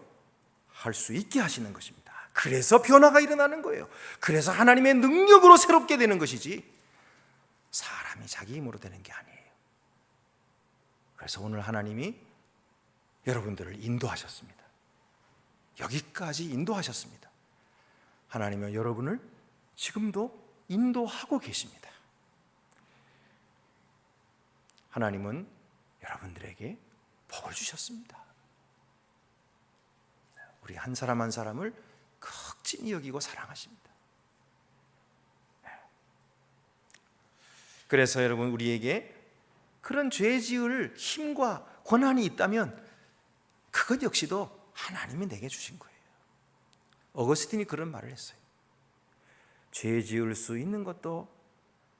할 수 있게 하시는 것입니다. 그래서 변화가 일어나는 거예요. 그래서 하나님의 능력으로 새롭게 되는 것이지 사람이 자기 힘으로 되는 게 아니에요. 그래서 오늘 하나님이 여러분들을 인도하셨습니다. 여기까지 인도하셨습니다. 하나님은 여러분을 지금도 인도하고 계십니다. 하나님은 여러분들에게 복을 주셨습니다. 우리 한 사람 한 사람을 극진히 여기고 사랑하십니다. 그래서 여러분 우리에게 그런 죄 지을 힘과 권한이 있다면 그것 역시도 하나님이 내게 주신 거예요. 어거스틴이 그런 말을 했어요. 죄 지을 수 있는 것도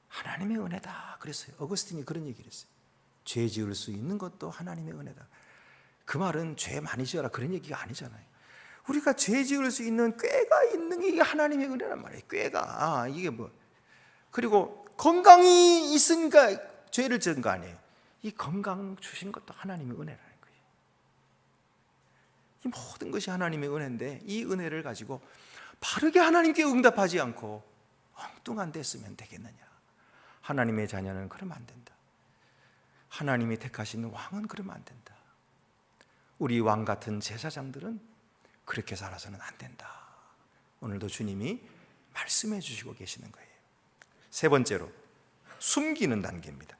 하나님의 은혜다 그랬어요. 어거스틴이 그런 얘기를 했어요. 죄 지을 수 있는 것도 하나님의 은혜다. 그 말은 죄 많이 지어라 그런 얘기가 아니잖아요. 우리가 죄 지을 수 있는 꾀가 있는 게 하나님의 은혜란 말이에요. 꾀가 이게 뭐 그리고 건강이 있으니까 죄를 지은 거 아니에요. 이 건강 주신 것도 하나님의 은혜라는 거예요. 이 모든 것이 하나님의 은혜인데 이 은혜를 가지고 바르게 하나님께 응답하지 않고 엉뚱한 데 쓰면 되겠느냐. 하나님의 자녀는 그러면 안 된다. 하나님이 택하신 왕은 그러면 안 된다. 우리 왕 같은 제사장들은 그렇게 살아서는 안 된다. 오늘도 주님이 말씀해 주시고 계시는 거예요. 세 번째로 숨기는 단계입니다.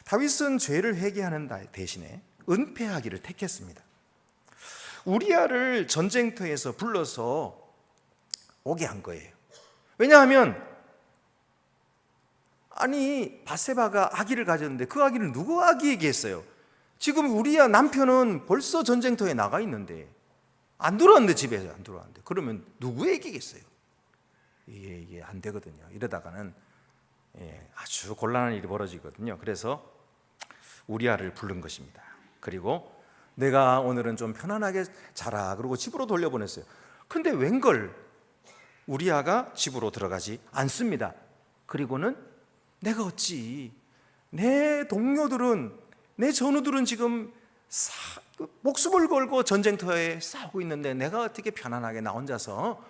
다윗은 죄를 회개하는 대신에 은폐하기를 택했습니다. 우리아를 전쟁터에서 불러서 오게 한 거예요. 왜냐하면 아니 밧세바가 아기를 가졌는데 그 아기를 누구 아기에게 했어요? 지금 우리아 남편은 벌써 전쟁터에 나가 있는데 안 들어왔는데, 집에서 안 들어왔는데 그러면 누구에게겠어요? 이게 안 되거든요. 이러다가는 아주 곤란한 일이 벌어지거든요. 그래서 우리아를 부른 것입니다. 그리고 내가 오늘은 좀 편안하게 자라 그러고 집으로 돌려보냈어요. 근데 웬걸 우리아가 집으로 들어가지 않습니다. 그리고는 내가 어찌 내 동료들은, 내 전우들은 지금 목숨을 걸고 전쟁터에 싸우고 있는데 내가 어떻게 편안하게 나 혼자서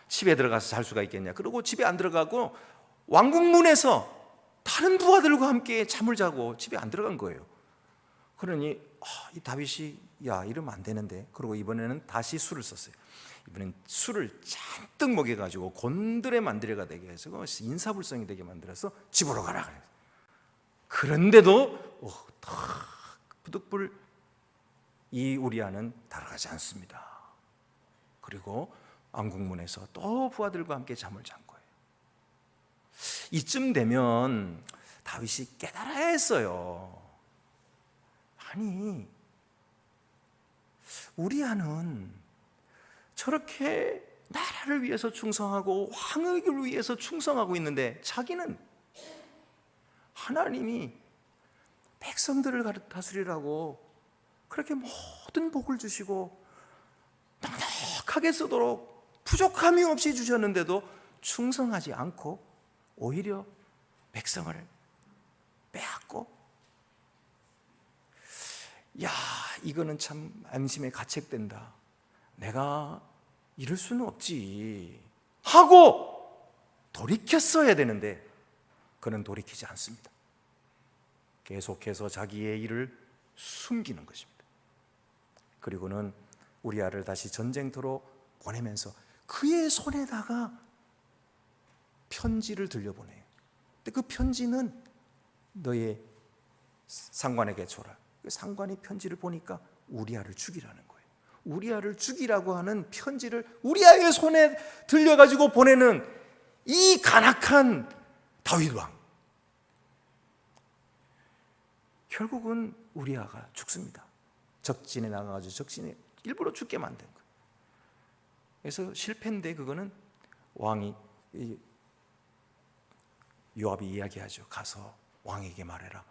집에 들어가서 잘 수가 있겠냐. 그리고 집에 안 들어가고 왕궁문에서 다른 부하들과 함께 잠을 자고 집에 안 들어간 거예요. 그러니 이 다윗이 야 이러면 안 되는데, 그리고 이번에는 다시 술을 썼어요. 이번엔 술을 잔뜩 먹여가지고 곤드레 만드레가 되게 해서 인사불성이 되게 만들어서 집으로 가라 그래요. 그런데도 부득불 이 우리아는 따라가지 않습니다. 그리고 왕궁문에서 또 부하들과 함께 잠을 잔 거예요. 이쯤 되면 다윗이 깨달아야 했어요. 아니 우리아는 저렇게 나라를 위해서 충성하고 왕을 위해서 충성하고 있는데 자기는 하나님이 백성들을 다스리라고 그렇게 모든 복을 주시고 넉넉하게 쓰도록 부족함이 없이 주셨는데도 충성하지 않고 오히려 백성을 빼앗고, 야 이거는 참 안심에 가책된다. 내가 이럴 수는 없지 하고 돌이켰어야 되는데 그는 돌이키지 않습니다. 계속해서 자기의 일을 숨기는 것입니다. 그리고는 우리아를 다시 전쟁터로 보내면서 그의 손에다가 편지를 들려보내요. 근데 그 편지는 너의 상관에게 줘라. 상관이 편지를 보니까 우리아를 죽이라는 거예요. 우리아를 죽이라고 하는 편지를 우리아의 손에 들려가지고 보내는 이 간악한 다윗 왕. 결국은 우리아가 죽습니다. 적진에 나가가지고 적진에 일부러 죽게 만든 거예요. 그래서 실패인데 그거는 왕이 요압이 이야기하죠. 가서 왕에게 말해라.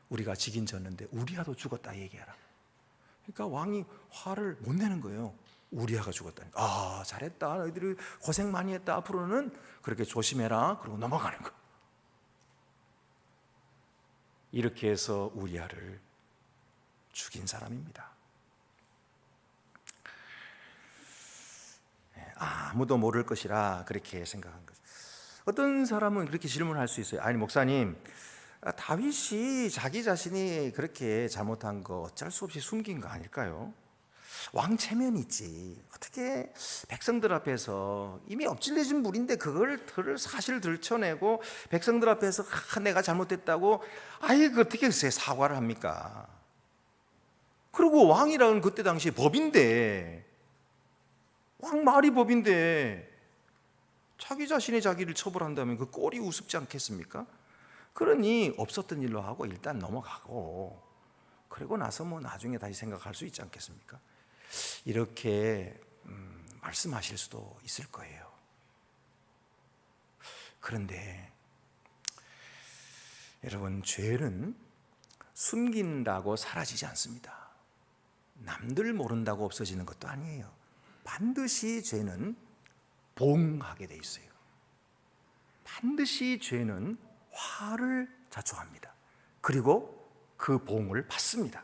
우리가 지긴 졌는데 우리아도 죽었다 얘기해라. 그러니까 왕이 화를 못 내는 거예요. 우리아가 죽었다니까. 잘했다. 너희들이 고생 많이 했다. 앞으로는 그렇게 조심해라. 그러고 넘어가는 거예요. 이렇게 해서 우리아를 죽인 사람입니다. 아무도 모를 것이라 그렇게 생각한 거죠. 어떤 사람은 그렇게 질문할 수 있어요. 아니 목사님, 다윗이 자기 자신이 그렇게 잘못한 거 어쩔 수 없이 숨긴 거 아닐까요? 왕 체면이 있지. 어떻게 백성들 앞에서 이미 엎질러진 물인데 그걸 사실 들춰내고 백성들 앞에서 내가 잘못했다고 그 어떻게 사과를 합니까? 그리고 왕이라는 그때 당시에 법인데, 왕 말이 법인데 자기 자신이 자기를 처벌한다면 그 꼴이 우습지 않겠습니까? 그러니 없었던 일로 하고 일단 넘어가고 그리고 나서 나중에 다시 생각할 수 있지 않겠습니까? 이렇게 말씀하실 수도 있을 거예요. 그런데 여러분, 죄는 숨긴다고 사라지지 않습니다. 남들 모른다고 없어지는 것도 아니에요. 반드시 죄는 봉하게 돼 있어요. 반드시 죄는 화를 자초합니다. 그리고 그 봉을 받습니다.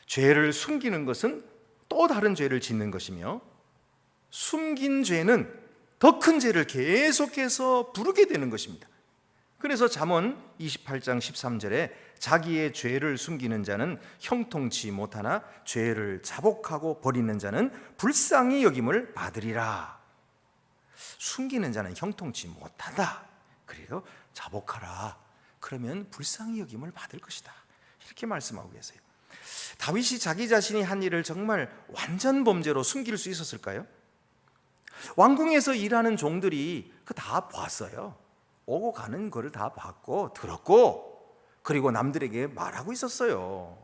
죄를 숨기는 것은 또 다른 죄를 짓는 것이며, 숨긴 죄는 더 큰 죄를 계속해서 부르게 되는 것입니다. 그래서 잠언 28장 13절에 자기의 죄를 숨기는 자는 형통치 못하나 죄를 자복하고 버리는 자는 불쌍히 여김을 받으리라. 숨기는 자는 형통치 못하다. 그래도 자복하라. 그러면 불쌍히 여김을 받을 것이다. 이렇게 말씀하고 계세요. 다윗이 자기 자신이 한 일을 정말 완전 범죄로 숨길 수 있었을까요? 왕궁에서 일하는 종들이 그 다 봤어요. 오고 가는 거를 다 봤고 들었고, 그리고 남들에게 말하고 있었어요.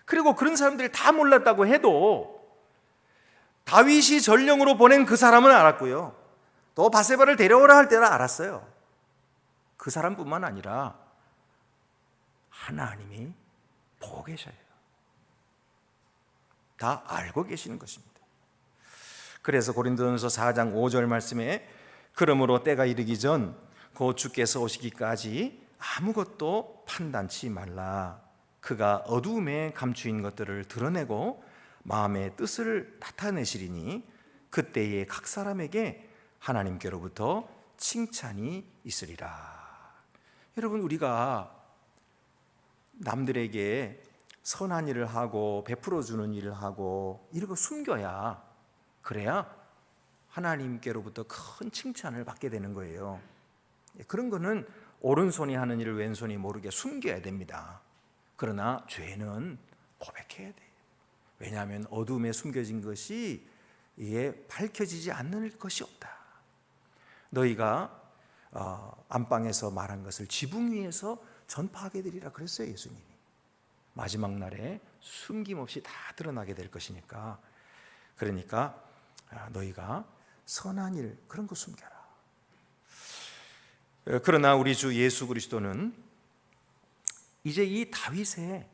그리고 그런 사람들이 다 몰랐다고 해도 다윗이 전령으로 보낸 그 사람은 알았고요, 또 바세바를 데려오라 할 때는 알았어요. 그 사람뿐만 아니라 하나님이 보고 계셔요. 다 알고 계시는 것입니다. 그래서 고린도전서 4장 5절 말씀에 그러므로 때가 이르기 전 곧 주께서 오시기까지 아무것도 판단치 말라. 그가 어두움에 감추인 것들을 드러내고 마음의 뜻을 나타내시리니 그때에 각 사람에게 하나님께로부터 칭찬이 있으리라. 여러분, 우리가 남들에게 선한 일을 하고 베풀어 주는 일을 하고 이런 거 숨겨야, 그래야 하나님께로부터 큰 칭찬을 받게 되는 거예요. 그런 거는 오른손이 하는 일을 왼손이 모르게 숨겨야 됩니다. 그러나 죄는 고백해야 돼요. 왜냐하면 어둠에 숨겨진 것이 이게 밝혀지지 않는 것이 없다. 너희가 안방에서 말한 것을 지붕 위에서 전파하게 되리라 그랬어요, 예수님이. 마지막 날에 숨김없이 다 드러나게 될 것이니까. 그러니까 너희가 선한 일, 그런 거 숨겨라. 그러나 우리 주 예수 그리스도는 이제 이 다윗의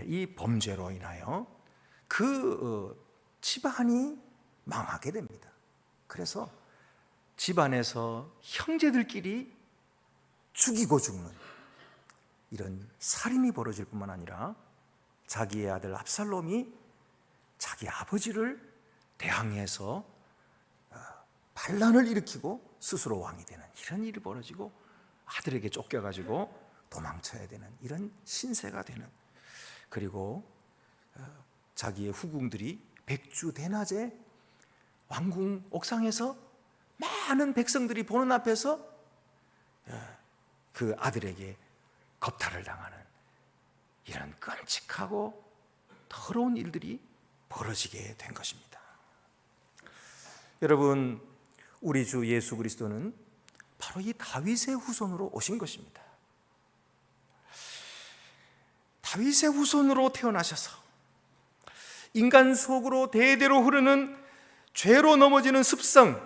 이 범죄로 인하여 그 집안이 망하게 됩니다. 그래서 집안에서 형제들끼리 죽이고 죽는 이런 살인이 벌어질 뿐만 아니라 자기의 아들 압살롬이 자기 아버지를 대항해서 반란을 일으키고 스스로 왕이 되는 이런 일이 벌어지고, 아들에게 쫓겨가지고 도망쳐야 되는 이런 신세가 되는, 그리고 자기의 후궁들이 백주대낮에 왕궁 옥상에서 많은 백성들이 보는 앞에서 그 아들에게 겁탈을 당하는 이런 끔찍하고 더러운 일들이 벌어지게 된 것입니다. 여러분, 우리 주 예수 그리스도는 바로 이 다윗의 후손으로 오신 것입니다. 다윗의 후손으로 태어나셔서 인간 속으로 대대로 흐르는 죄로 넘어지는 습성,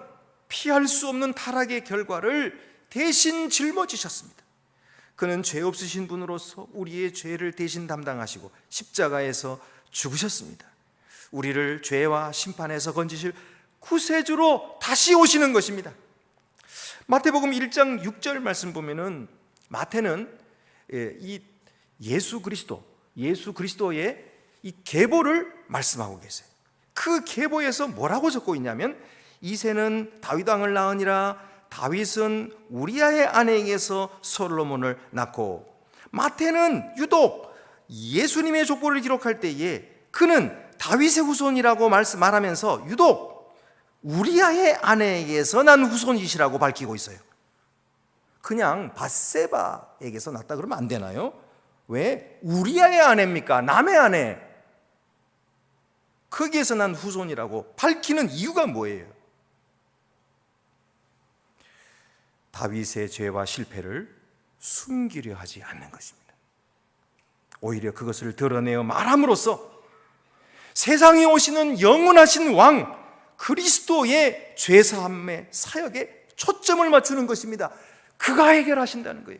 피할 수 없는 타락의 결과를 대신 짊어지셨습니다. 그는 죄 없으신 분으로서 우리의 죄를 대신 담당하시고 십자가에서 죽으셨습니다. 우리를 죄와 심판에서 건지실 구세주로 다시 오시는 것입니다. 마태복음 1장 6절 말씀 보면은 마태는 이 예수 그리스도의 이 계보를 말씀하고 계세요. 그 계보에서 뭐라고 적고 있냐면, 이새는 다윗 왕을 낳으니라. 다윗은 우리아의 아내에게서 솔로몬을 낳고. 마태는 유독 예수님의 족보를 기록할 때에 그는 다윗의 후손이라고 말하면서 유독 우리아의 아내에게서 난 후손이시라고 밝히고 있어요. 그냥 밧세바에게서 났다 그러면 안 되나요? 왜 우리아의 아내입니까? 남의 아내. 거기에서 난 후손이라고 밝히는 이유가 뭐예요? 다윗의 죄와 실패를 숨기려 하지 않는 것입니다. 오히려 그것을 드러내어 말함으로써 세상에 오시는 영원하신 왕 그리스도의 죄사함의 사역에 초점을 맞추는 것입니다. 그가 해결하신다는 거예요.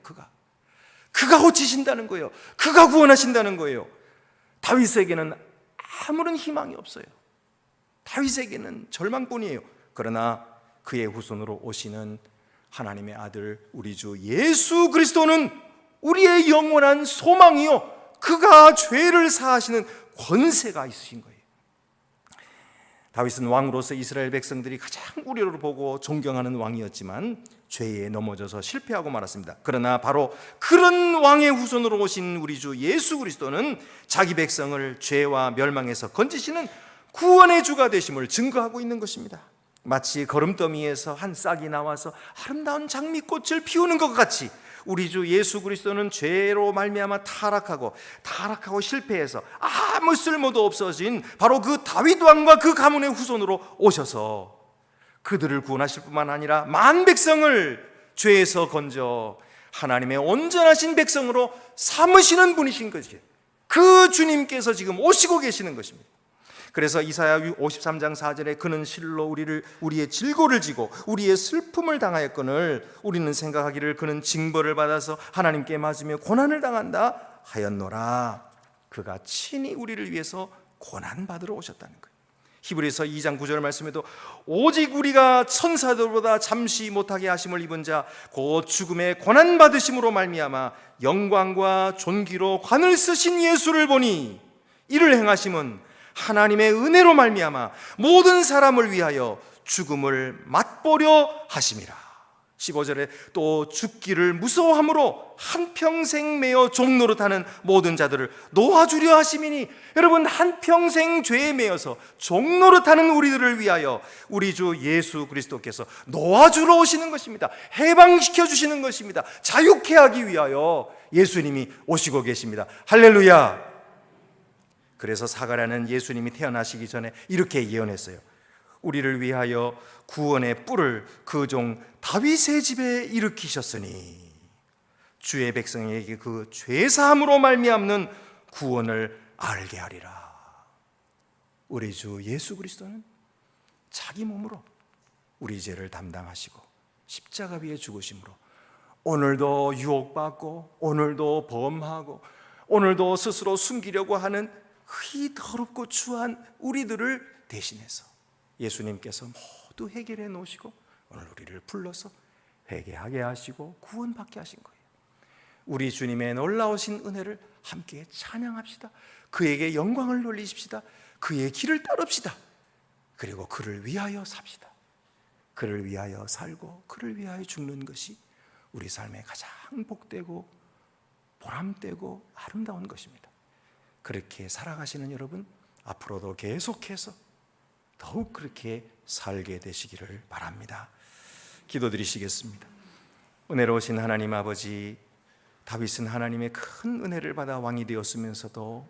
그가 고치신다는 거예요. 그가 구원하신다는 거예요. 다윗에게는 아무런 희망이 없어요. 다윗에게는 절망뿐이에요. 그러나 그의 후손으로 오시는 하나님의 아들 우리 주 예수 그리스도는 우리의 영원한 소망이요, 그가 죄를 사하시는 권세가 있으신 거예요. 다윗은 왕으로서 이스라엘 백성들이 가장 우려를 보고 존경하는 왕이었지만 죄에 넘어져서 실패하고 말았습니다. 그러나 바로 그런 왕의 후손으로 오신 우리 주 예수 그리스도는 자기 백성을 죄와 멸망에서 건지시는 구원의 주가 되심을 증거하고 있는 것입니다. 마치 거름더미에서 한 싹이 나와서 아름다운 장미꽃을 피우는 것 같이 우리 주 예수 그리스도는 죄로 말미암아 타락하고 실패해서 아무 쓸모도 없어진 바로 그 다윗 왕과 그 가문의 후손으로 오셔서 그들을 구원하실 뿐만 아니라 만 백성을 죄에서 건져 하나님의 온전하신 백성으로 삼으시는 분이신 것이에요. 그 주님께서 지금 오시고 계시는 것입니다. 그래서 이사야 53장 4절에 그는 실로 우리의 질고를 지고 우리의 슬픔을 당하였거늘 우리는 생각하기를 그는 징벌을 받아서 하나님께 맞으며 고난을 당한다 하였노라. 그가 친히 우리를 위해서 고난받으러 오셨다는 거예요. 히브리서 2장 9절 말씀에도 오직 우리가 천사들보다 잠시 못하게 하심을 입은 자 곧 죽음의 고난받으심으로 말미암아 영광과 존귀로 관을 쓰신 예수를 보니 이를 행하심은 하나님의 은혜로 말미암아 모든 사람을 위하여 죽음을 맛보려 하심이라. 15절에 또 죽기를 무서워함으로 한평생 매여 종노릇하는 모든 자들을 놓아주려 하심이니, 여러분, 한평생 죄에 매여서 종노릇하는 우리들을 위하여 우리 주 예수 그리스도께서 놓아주러 오시는 것입니다. 해방시켜 주시는 것입니다. 자유케 하기 위하여 예수님이 오시고 계십니다. 할렐루야. 그래서 사가랴는 예수님이 태어나시기 전에 이렇게 예언했어요. 우리를 위하여 구원의 뿔을 그 종 다윗의 집에 일으키셨으니 주의 백성에게 그 죄사함으로 말미암는 구원을 알게 하리라. 우리 주 예수 그리스도는 자기 몸으로 우리 죄를 담당하시고 십자가 위에 죽으심으로 오늘도 유혹받고 오늘도 범하고 오늘도 스스로 숨기려고 하는 이 더럽고 추한 우리들을 대신해서 예수님께서 모두 해결해 놓으시고 오늘 우리를 불러서 회개하게 하시고 구원받게 하신 거예요. 우리 주님의 놀라우신 은혜를 함께 찬양합시다. 그에게 영광을 돌리십시다. 그의 길을 따릅시다. 그리고 그를 위하여 삽시다. 그를 위하여 살고 그를 위하여 죽는 것이 우리 삶의 가장 복되고 보람되고 아름다운 것입니다. 그렇게 살아가시는 여러분, 앞으로도 계속해서 더욱 그렇게 살게 되시기를 바랍니다. 기도드리시겠습니다. 은혜로우신 하나님 아버지, 다윗은 하나님의 큰 은혜를 받아 왕이 되었으면서도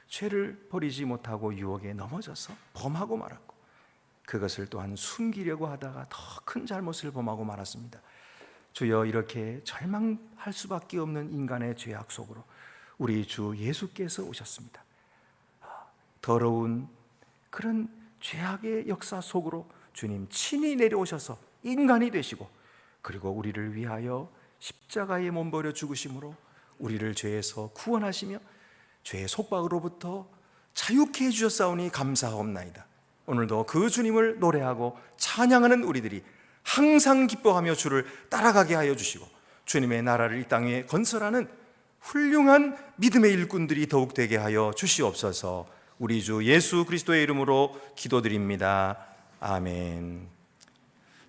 죄를 버리지 못하고 유혹에 넘어져서 범하고 말았고, 그것을 또한 숨기려고 하다가 더 큰 잘못을 범하고 말았습니다. 주여, 이렇게 절망할 수밖에 없는 인간의 죄악 속으로 우리 주 예수께서 오셨습니다. 더러운 그런 죄악의 역사 속으로 주님 친히 내려오셔서 인간이 되시고, 그리고 우리를 위하여 십자가에 몸버려 죽으심으로 우리를 죄에서 구원하시며 죄의 속박으로부터 자유케 해주셨사오니 감사하옵나이다. 오늘도 그 주님을 노래하고 찬양하는 우리들이 항상 기뻐하며 주를 따라가게 하여 주시고, 주님의 나라를 이 땅에 건설하는 훌륭한 믿음의 일꾼들이 더욱 되게 하여 주시옵소서. 우리 주 예수 그리스도의 이름으로 기도드립니다. 아멘.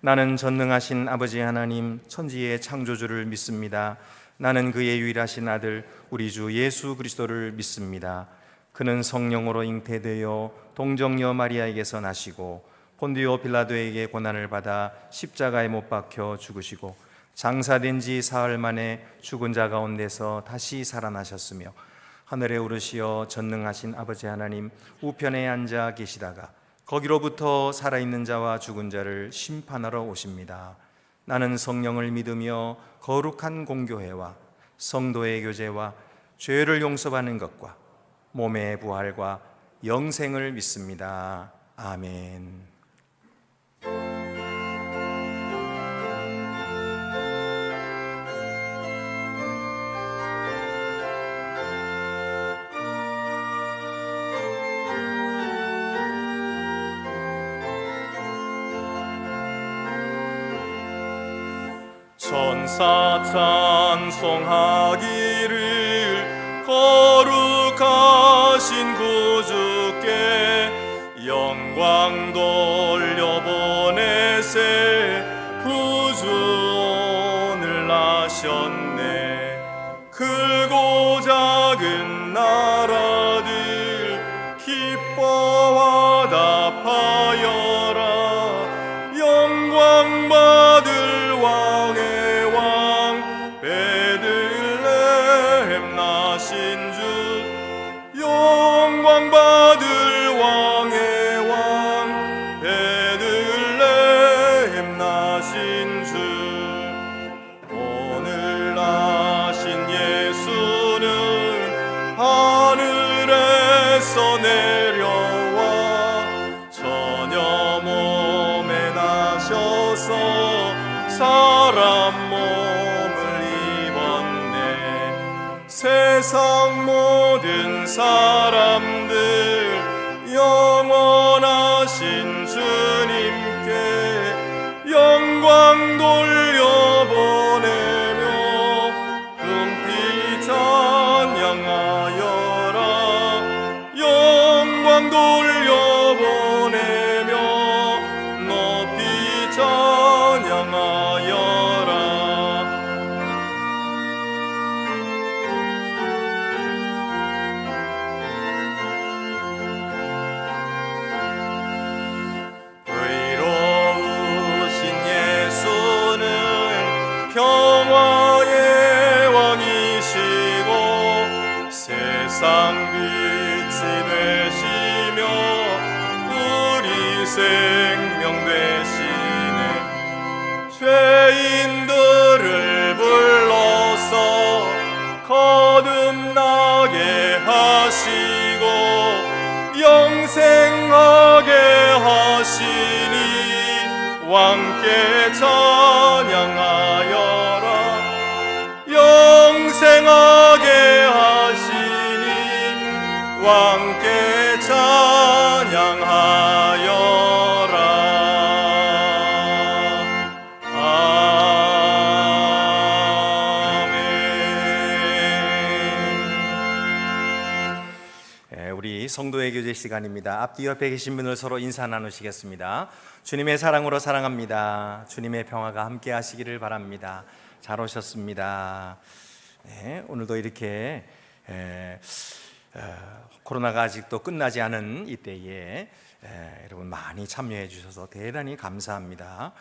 나는 전능하신 아버지 하나님, 천지의 창조주를 믿습니다. 나는 그의 유일하신 아들 우리 주 예수 그리스도를 믿습니다. 그는 성령으로 잉태되어 동정녀 마리아에게서 나시고 본디오 빌라도에게 고난을 받아 십자가에 못 박혀 죽으시고 장사된 지 사흘 만에 죽은 자 가운데서 다시 살아나셨으며 하늘에 오르시어 전능하신 아버지 하나님 우편에 앉아 계시다가 거기로부터 살아있는 자와 죽은 자를 심판하러 오십니다. 나는 성령을 믿으며 거룩한 공교회와 성도의 교제와 죄를 용서받는 것과 몸의 부활과 영생을 믿습니다. 아멘. 천사 찬송하기를 거룩하신 구주께 영광 돌려보내세 구주 하셨네. 크고 작은 나라들 기뻐 화답하여라. 영광 받을 왕의 왕 베들레헴 나신 주. 영광 받을 왕의 왕 베들레헴 나신 주. 오늘 나신 예수는 하늘에서 내려와 처녀 몸에 나셔서 사람 몸을 입었네. 세상 모든 사람들 영원하신 주님께 영광 돌려보내며 눈빛 찬양하여라. 영광 돌려보내며 높이 찬양하여라. 의로우신 예수는 평화의 왕이시고 세상 빛이 되시며 우리 생명 되시네. 죄인들을 불러서 거듭나게 하시고 영생하게 하시니 왕께 찬양하여라. 영생하게 하시니 왕께 찬양하여라. 아멘. 우리 성도의 교제 시간입니다. 앞뒤 옆에 계신 분을 서로 인사 나누시겠습니다. 주님의 사랑으로 사랑합니다. 주님의 평화가 함께 하시기를 바랍니다. 잘 오셨습니다. 네, 오늘도 이렇게 코로나가 아직도 끝나지 않은 이때에 여러분 많이 참여해 주셔서 대단히 감사합니다.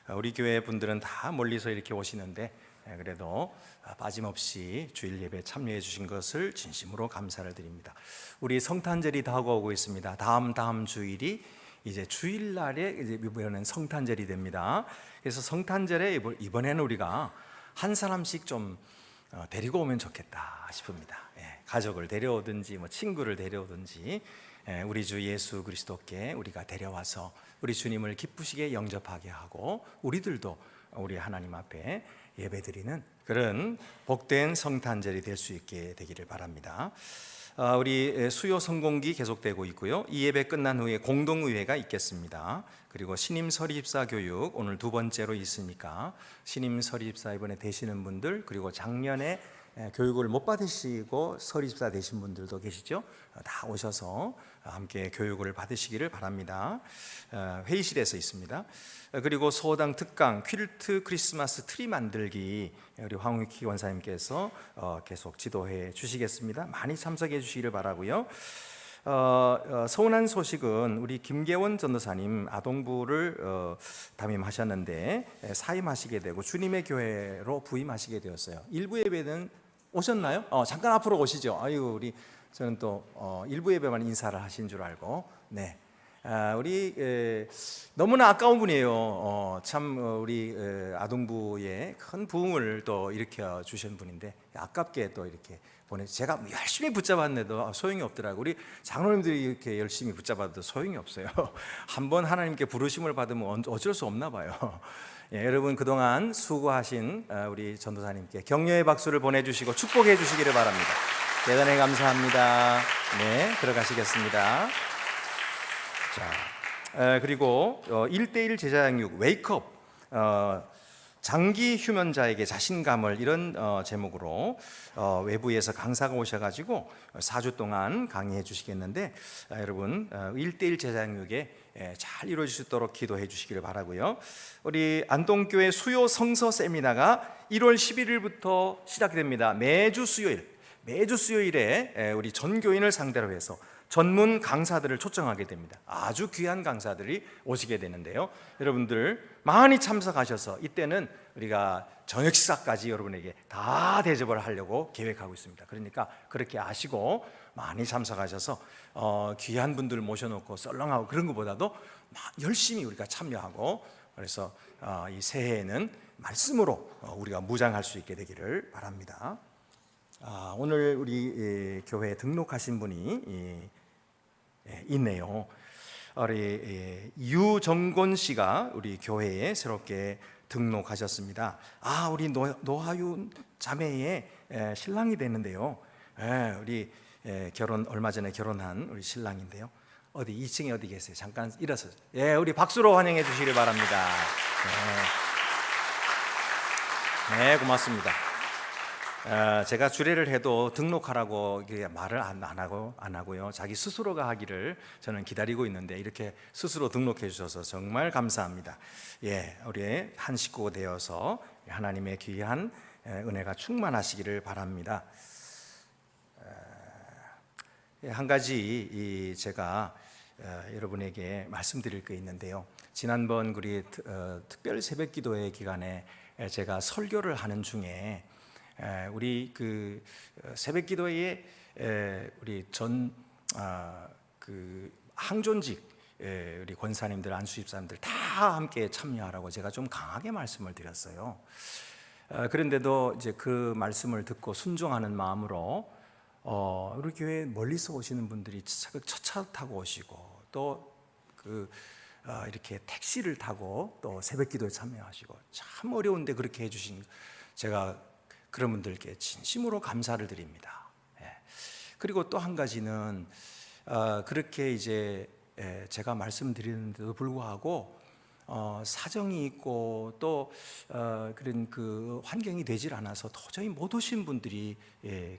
우리 교회 분들은 다 멀리서 이렇게 오시는데 그래도 빠짐없이 주일 예배에 참여해 주신 것을 진심으로 감사를 드립니다. 우리 성탄절이 다가오고 있습니다. 다음 주일이 이제 주일날에 이번에는 성탄절이 됩니다. 그래서 성탄절에 이번에는 우리가 한 사람씩 좀 데리고 오면 좋겠다 싶습니다. 가족을 데려오든지 친구를 데려오든지 우리 주 예수 그리스도께 우리가 데려와서 우리 주님을 기쁘시게 영접하게 하고 우리들도 우리 하나님 앞에 예배드리는 그런 복된 성탄절이 될 수 있게 되기를 바랍니다. 우리 수요 성공기 계속되고 있고요. 이 예배 끝난 후에 공동의회가 있겠습니다. 그리고 신임 서리집사 교육 오늘 두 번째로 있으니까 신임 서리집사 이번에 되시는 분들, 그리고 작년에 교육을 못 받으시고 서리집사 되신 분들도 계시죠. 다 오셔서 함께 교육을 받으시기를 바랍니다. 회의실에서 있습니다. 그리고 소당 특강 퀼트 크리스마스 트리 만들기 우리 황우키 원사님께서 계속 지도해 주시겠습니다. 많이 참석해 주시기를 바라고요. 서운한 소식은 우리 김계원 전도사님 아동부를 담임하셨는데 사임하시게 되고 주님의 교회로 부임하시게 되었어요. 일부 예배는 오셨나요? 잠깐 앞으로 오시죠. 아유, 저는 또 일부 예배만 인사를 하신 줄 알고. 네. 우리 너무나 아까운 분이에요. 참 우리 아동부에 큰 부흥을 또 일으켜 주신 분인데 아깝게 또 이렇게 제가 열심히 붙잡았는데도 소용이 없더라고요. 우리 장로님들이 이렇게 열심히 붙잡아도 소용이 없어요. 한번 하나님께 부르심을 받으면 어쩔 수 없나 봐요. 여러분 그동안 수고하신 우리 전도사님께 격려의 박수를 보내주시고 축복해 주시기를 바랍니다. 대단히 감사합니다. 네, 들어가시겠습니다. 자, 그리고 1:1 제자 양육 웨이크업 장기 휴면자에게 자신감을 이런 제목으로 외부에서 강사가 오셔가지고 4주 동안 강의해 주시겠는데 여러분 1대1 제자교육에 잘 이루어질 수 있도록 기도해 주시기를 바라고요. 우리 안동교회 수요 성서 세미나가 1월 11일부터 시작됩니다. 매주 수요일에 우리 전교인을 상대로 해서 전문 강사들을 초청하게 됩니다. 아주 귀한 강사들이 오시게 되는데요. 여러분들 많이 참석하셔서 이때는 우리가 저녁 식사까지 여러분에게 다 대접을 하려고 계획하고 있습니다. 그러니까 그렇게 아시고 많이 참석하셔서 귀한 분들 모셔놓고 썰렁하고 그런 것보다도 열심히 우리가 참여하고, 그래서 이 새해에는 말씀으로 우리가 무장할 수 있게 되기를 바랍니다. 오늘 우리 교회에 등록하신 분이 있네요. 우리 유정곤 씨가 우리 교회에 새롭게 등록하셨습니다. 우리 노하윤 자매의 신랑이 되는데요. 우리 얼마 전에 결혼한 우리 신랑인데요. 어디 2층에 어디 계세요? 잠깐 일어서. 우리 박수로 환영해 주시길 바랍니다. 네, 고맙습니다. 제가 주례를 해도 등록하라고 말을 안 하고요. 자기 스스로가 하기를 저는 기다리고 있는데 이렇게 스스로 등록해 주셔서 정말 감사합니다. 우리 한 식구가 되어서 하나님의 귀한 은혜가 충만하시기를 바랍니다. 한 가지 제가 여러분에게 말씀드릴 게 있는데요. 지난번 우리 특별 새벽기도회 기간에 제가 설교를 하는 중에 우리 그 새벽기도회에 우리 항존직 우리 권사님들, 안수집사님들 다 함께 참여하라고 제가 좀 강하게 말씀을 드렸어요. 그런데도 이제 그 말씀을 듣고 순종하는 마음으로 우리 교회 멀리서 오시는 분들이 새벽 첫 차 타고 오시고 또 이렇게 택시를 타고 또 새벽기도에 참여하시고 참 어려운데 그렇게 해주신, 제가 그런 분들께 진심으로 감사를 드립니다. 그리고 또 한 가지는 그렇게 이제 제가 말씀드리는데도 불구하고 사정이 있고 또 그런 그 환경이 되질 않아서 도저히 못 오신 분들이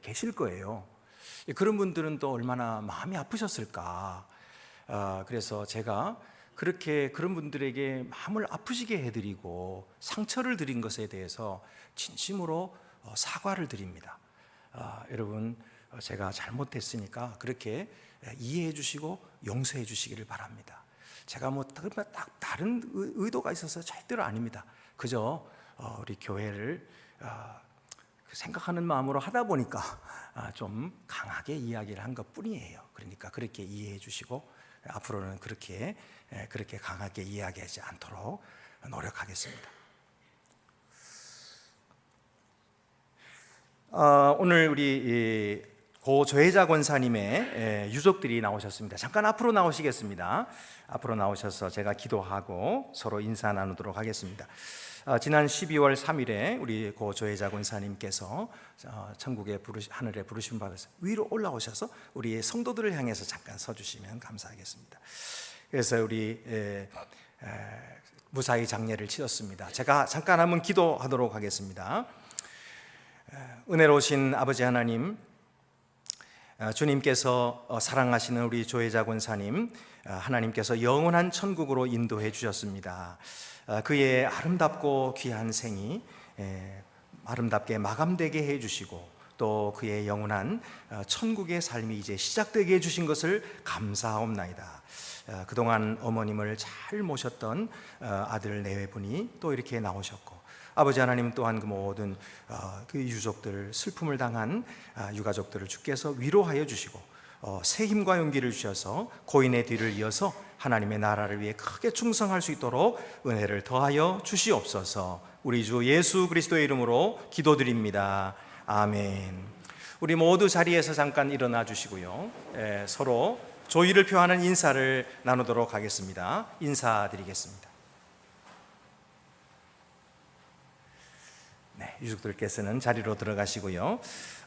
계실 거예요. 그런 분들은 또 얼마나 마음이 아프셨을까. 그래서 제가 그렇게 그런 분들에게 마음을 아프시게 해드리고 상처를 드린 것에 대해서 진심으로 사과를 드립니다. 여러분, 제가 잘못했으니까 그렇게 이해해 주시고 용서해 주시기를 바랍니다. 제가 딱 다른 의도가 있어서 절대로 아닙니다. 그저 우리 교회를 생각하는 마음으로 하다 보니까 좀 강하게 이야기를 한 것뿐이에요. 그러니까 그렇게 이해해 주시고 앞으로는 그렇게 강하게 이야기하지 않도록 노력하겠습니다. 오늘 우리 고 조혜자 권사님의 유족들이 나오셨습니다. 잠깐 앞으로 나오시겠습니다. 앞으로 나오셔서 제가 기도하고 서로 인사 나누도록 하겠습니다. 지난 12월 3일에 우리 고 조혜자 권사님께서 천국의 하늘에 부르심 받아서 위로 올라오셔서 우리 성도들을 향해서 잠깐 서주시면 감사하겠습니다. 그래서 우리 무사히 장례를 치렀습니다. 제가 잠깐 한번 기도하도록 하겠습니다. 은혜로우신 아버지 하나님, 주님께서 사랑하시는 우리 조혜자 권사님, 하나님께서 영원한 천국으로 인도해 주셨습니다. 그의 아름답고 귀한 생이 아름답게 마감되게 해 주시고 또 그의 영원한 천국의 삶이 이제 시작되게 해 주신 것을 감사하옵나이다. 그동안 어머님을 잘 모셨던 아들 내외분이 또 이렇게 나오셨고, 아버지 하나님 또한 그 모든 그 유족들, 슬픔을 당한 유가족들을 주께서 위로하여 주시고 새 힘과 용기를 주셔서 고인의 뒤를 이어서 하나님의 나라를 위해 크게 충성할 수 있도록 은혜를 더하여 주시옵소서. 우리 주 예수 그리스도의 이름으로 기도드립니다. 아멘. 우리 모두 자리에서 잠깐 일어나 주시고요. 서로 조의를 표하는 인사를 나누도록 하겠습니다. 인사드리겠습니다. 유족들께서는 자리로 들어가시고요.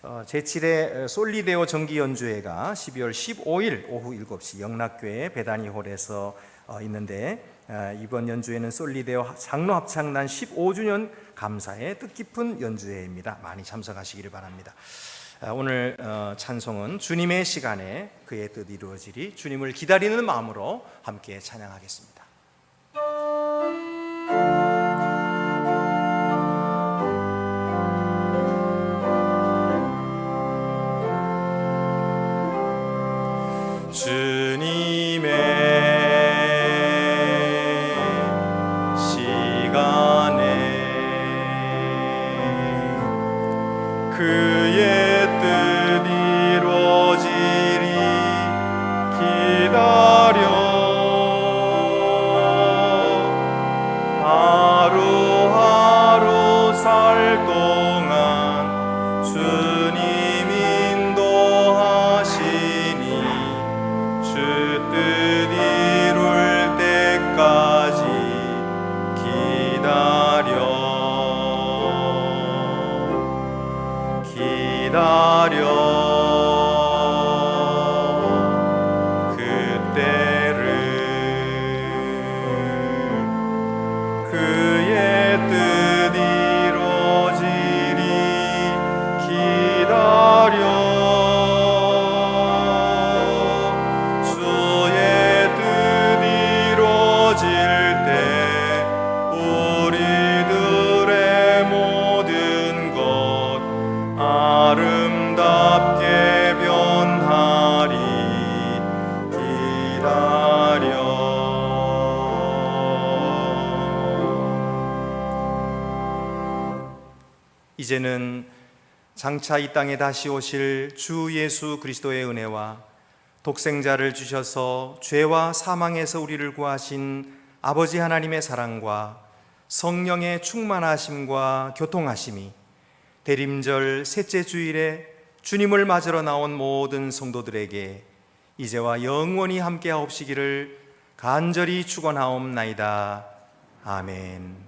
제7회 솔리데오 정기 연주회가 12월 15일 오후 7시 영락교회 베다니 홀에서 있는데 이번 연주회는 솔리데오 장로 합창단 15주년 감사의 뜻깊은 연주회입니다. 많이 참석하시기를 바랍니다. 오늘 찬송은 주님의 시간에 그의 뜻 이루어지리, 주님을 기다리는 마음으로 함께 찬양하겠습니다. 주님의 시간에 그의 뜻 이루어지리 기다려 하루하루 살 동안 주님 인도하시니 주 뜻 이룰 때까지 기다려 그때를 그의 뜻 이루어지리 기다려 주의 뜻 이루어질 때 우리들의 모든 것 아름답게 변하리 기다려. 이제는 장차 이 땅에 다시 오실 주 예수 그리스도의 은혜와 독생자를 주셔서 죄와 사망에서 우리를 구하신 아버지 하나님의 사랑과 성령의 충만하심과 교통하심이 대림절 셋째 주일에 주님을 맞으러 나온 모든 성도들에게 이제와 영원히 함께하옵시기를 간절히 축원하옵나이다. 아멘.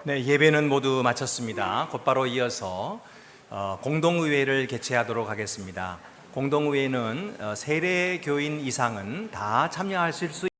네, 예배는 모두 마쳤습니다. 곧바로 이어서 공동의회를 개최하도록 하겠습니다. 공동의회는 세례 교인 이상은 다 참여하실 수